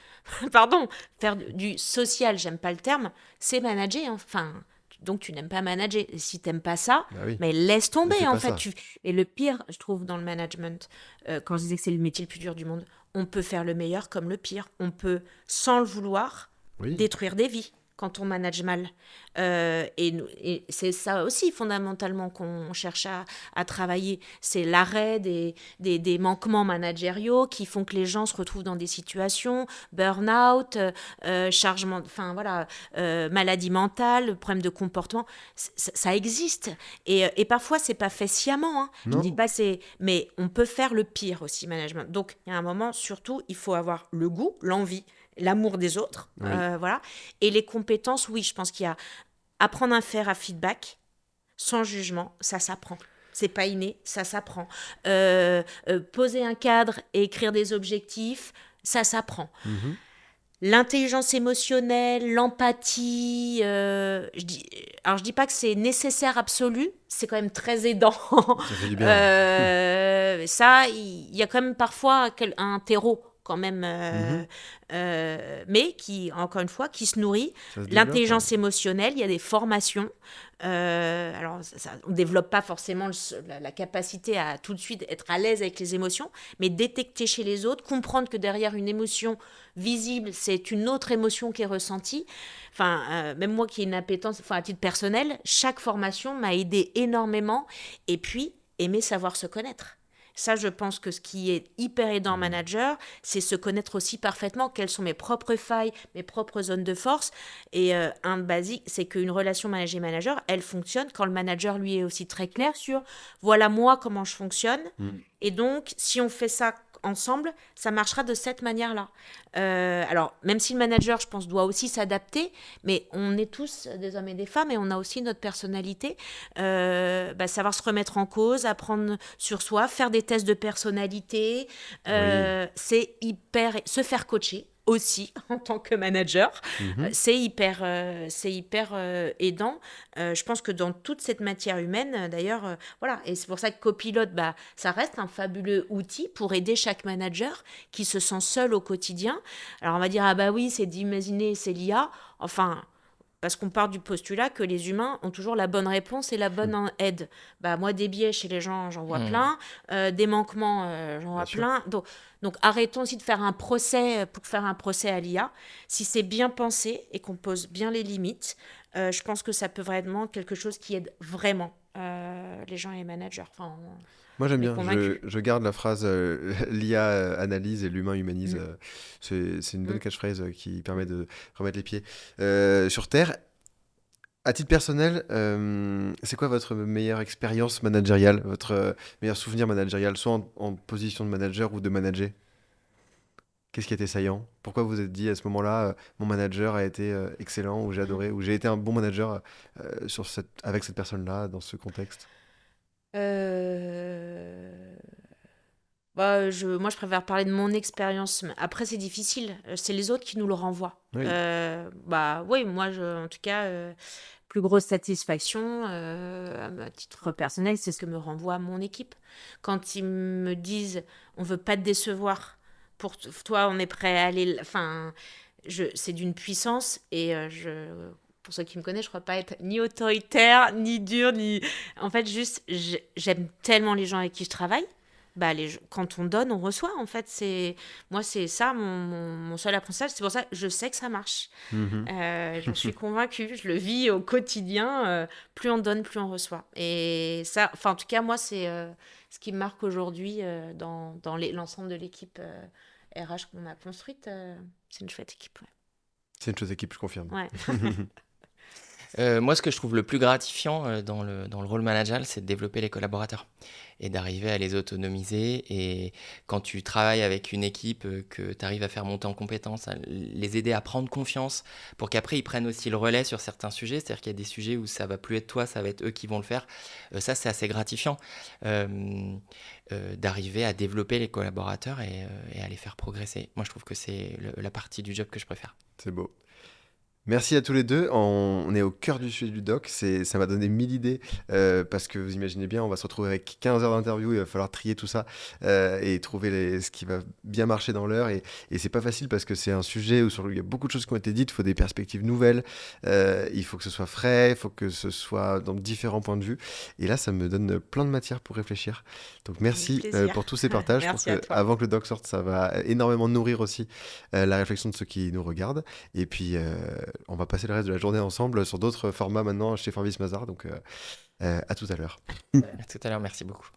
pardon, faire du social, j'aime pas le terme, c'est manager. Enfin, donc tu n'aimes pas manager. Et si t'aimes pas ça, Bah oui, mais laisse ne fais tomber en pas fait. ça. Et le pire, je trouve, dans le management, quand je disais que c'est le métier le plus dur du monde, on peut faire le meilleur comme le pire. On peut, sans le vouloir, Oui, détruire des vies quand on manage mal. Et c'est ça aussi fondamentalement qu'on cherche à travailler. C'est l'arrêt des manquements managériaux qui font que les gens se retrouvent dans des situations, burn-out, chargement, enfin voilà, maladie mentale, problème de comportement. Ça existe. Et parfois, c'est pas fait sciemment. Hein. Je dis non, pas c'est, mais on peut faire le pire aussi, management. Donc, il y a un moment, surtout, il faut avoir le goût, l'envie, l'amour des autres, oui. voilà. Et les compétences, oui, je pense qu'il y a apprendre à faire un feedback sans jugement, ça s'apprend. C'est pas inné, ça s'apprend. Poser un cadre et écrire des objectifs, ça s'apprend. Mhm. L'intelligence émotionnelle, l'empathie, alors je dis pas que c'est nécessaire absolu, c'est quand même très aidant. Ça fait du bien. Ça, il y a quand même parfois un terreau quand même, Mhm. mais qui, encore une fois, qui se nourrit. Ça se développe, ouais. L'intelligence émotionnelle, il y a des formations. Alors, on ne développe pas forcément la capacité à tout de suite être à l'aise avec les émotions, mais détecter chez les autres, comprendre que derrière une émotion visible, c'est une autre émotion qui est ressentie. Enfin, même moi qui ai une appétence, enfin, à titre personnel, chaque formation m'a aidé énormément. Et puis, aimer savoir se connaître. Ça, je pense que ce qui est hyper aidant en Mhm. manager, c'est se connaître aussi parfaitement quelles sont mes propres failles, mes propres zones de force. Et un basique, c'est qu'une relation manager-manager, elle fonctionne quand le manager, lui, est aussi très clair sur voilà moi comment je fonctionne. Mhm. Et donc, si on fait ça ensemble, ça marchera de cette manière-là. Alors, même si le manager, je pense, doit aussi s'adapter, mais on est tous des hommes et des femmes et on a aussi notre personnalité. Savoir se remettre en cause, apprendre sur soi, faire des tests de personnalité, Oui. c'est hyper... Se faire coacher aussi en tant que manager, Mhm. c'est hyper aidant. Je pense que dans toute cette matière humaine, d'ailleurs, voilà, et c'est pour ça que Copilote, bah, ça reste un fabuleux outil pour aider chaque manager qui se sent seul au quotidien. Alors on va dire, ah bah oui, c'est d'imaginer, c'est l'IA. Enfin, parce qu'on part du postulat que les humains ont toujours la bonne réponse et la bonne aide. Bah, moi, des biais chez les gens, j'en vois Hmm. plein. Des manquements, j'en Bien vois sûr. plein. Donc, arrêtons aussi de faire un procès pour faire un procès à l'IA. Si c'est bien pensé et qu'on pose bien les limites, je pense que ça peut vraiment être quelque chose qui aide vraiment les gens et les managers. Enfin, Moi j'aime on est bien, convaincus. je garde la phrase l'IA analyse et l'humain humanise. Mm, C'est une bonne mm. catchphrase qui permet de remettre les pieds sur Terre. À titre personnel, c'est quoi votre meilleure expérience managériale, votre meilleur souvenir managérial, soit en position de manager ou de manager? Qu'est-ce qui était saillant? Pourquoi vous vous êtes dit à ce moment-là, mon manager a été excellent, ou j'ai Mm. adoré, ou j'ai été un bon manager avec cette personne-là, dans ce contexte? Euh, moi, je préfère parler de mon expérience. Mais après, c'est difficile. C'est les autres qui nous le renvoient. Oui. Bah oui, moi, en tout cas, plus grosse satisfaction à titre personnel, c'est ce que me renvoie mon équipe. Quand ils me disent, on veut pas te décevoir. Pour toi, on est prêt à aller. Enfin, c'est d'une puissance et pour ceux qui me connaissent, je crois pas être ni autoritaire, ni dur, ni. En fait, juste, j'aime tellement les gens avec qui je travaille. Bah, quand on donne, on reçoit. En fait, moi, c'est ça mon seul apprentissage. C'est pour ça que je sais que ça marche. Mhm. J'en suis convaincue. Je le vis au quotidien. Plus on donne, plus on reçoit. Et ça, enfin, en tout cas, moi, c'est ce qui me marque aujourd'hui dans l'ensemble de l'équipe RH qu'on a construite. C'est une chouette équipe. C'est une chose équipe, je confirme. Ouais. Ouais. Moi, ce que je trouve le plus gratifiant dans le rôle managérial, c'est de développer les collaborateurs et d'arriver à les autonomiser. Et quand tu travailles avec une équipe, que tu arrives à faire monter en compétences, à les aider à prendre confiance pour qu'après ils prennent aussi le relais sur certains sujets. C'est-à-dire qu'il y a des sujets où ça va plus être toi, ça va être eux qui vont le faire. Ça, c'est assez gratifiant euh, d'arriver à développer les collaborateurs et à les faire progresser. Moi, je trouve que c'est la partie du job que je préfère. C'est beau. Merci à tous les deux. On est au cœur du sujet du doc. Ça m'a donné 1000 idées parce que vous imaginez bien, on va se retrouver avec 15 heures d'interview. Il va falloir trier tout ça et trouver ce qui va bien marcher dans l'heure. Et c'est pas facile parce que c'est un sujet où il y a beaucoup de choses qui ont été dites. Il faut des perspectives nouvelles. Il faut que ce soit frais. Il faut que ce soit dans différents points de vue. Et là, ça me donne plein de matière pour réfléchir. Donc merci Plaisir. pour tous ces partages. Je pense Merci à toi. qu'avant que le doc sorte, ça va énormément nourrir aussi la réflexion de ceux qui nous regardent. Et puis, on va passer le reste de la journée ensemble sur d'autres formats maintenant chez Forvis Mazar. Donc, à tout à l'heure. À tout à l'heure, merci beaucoup.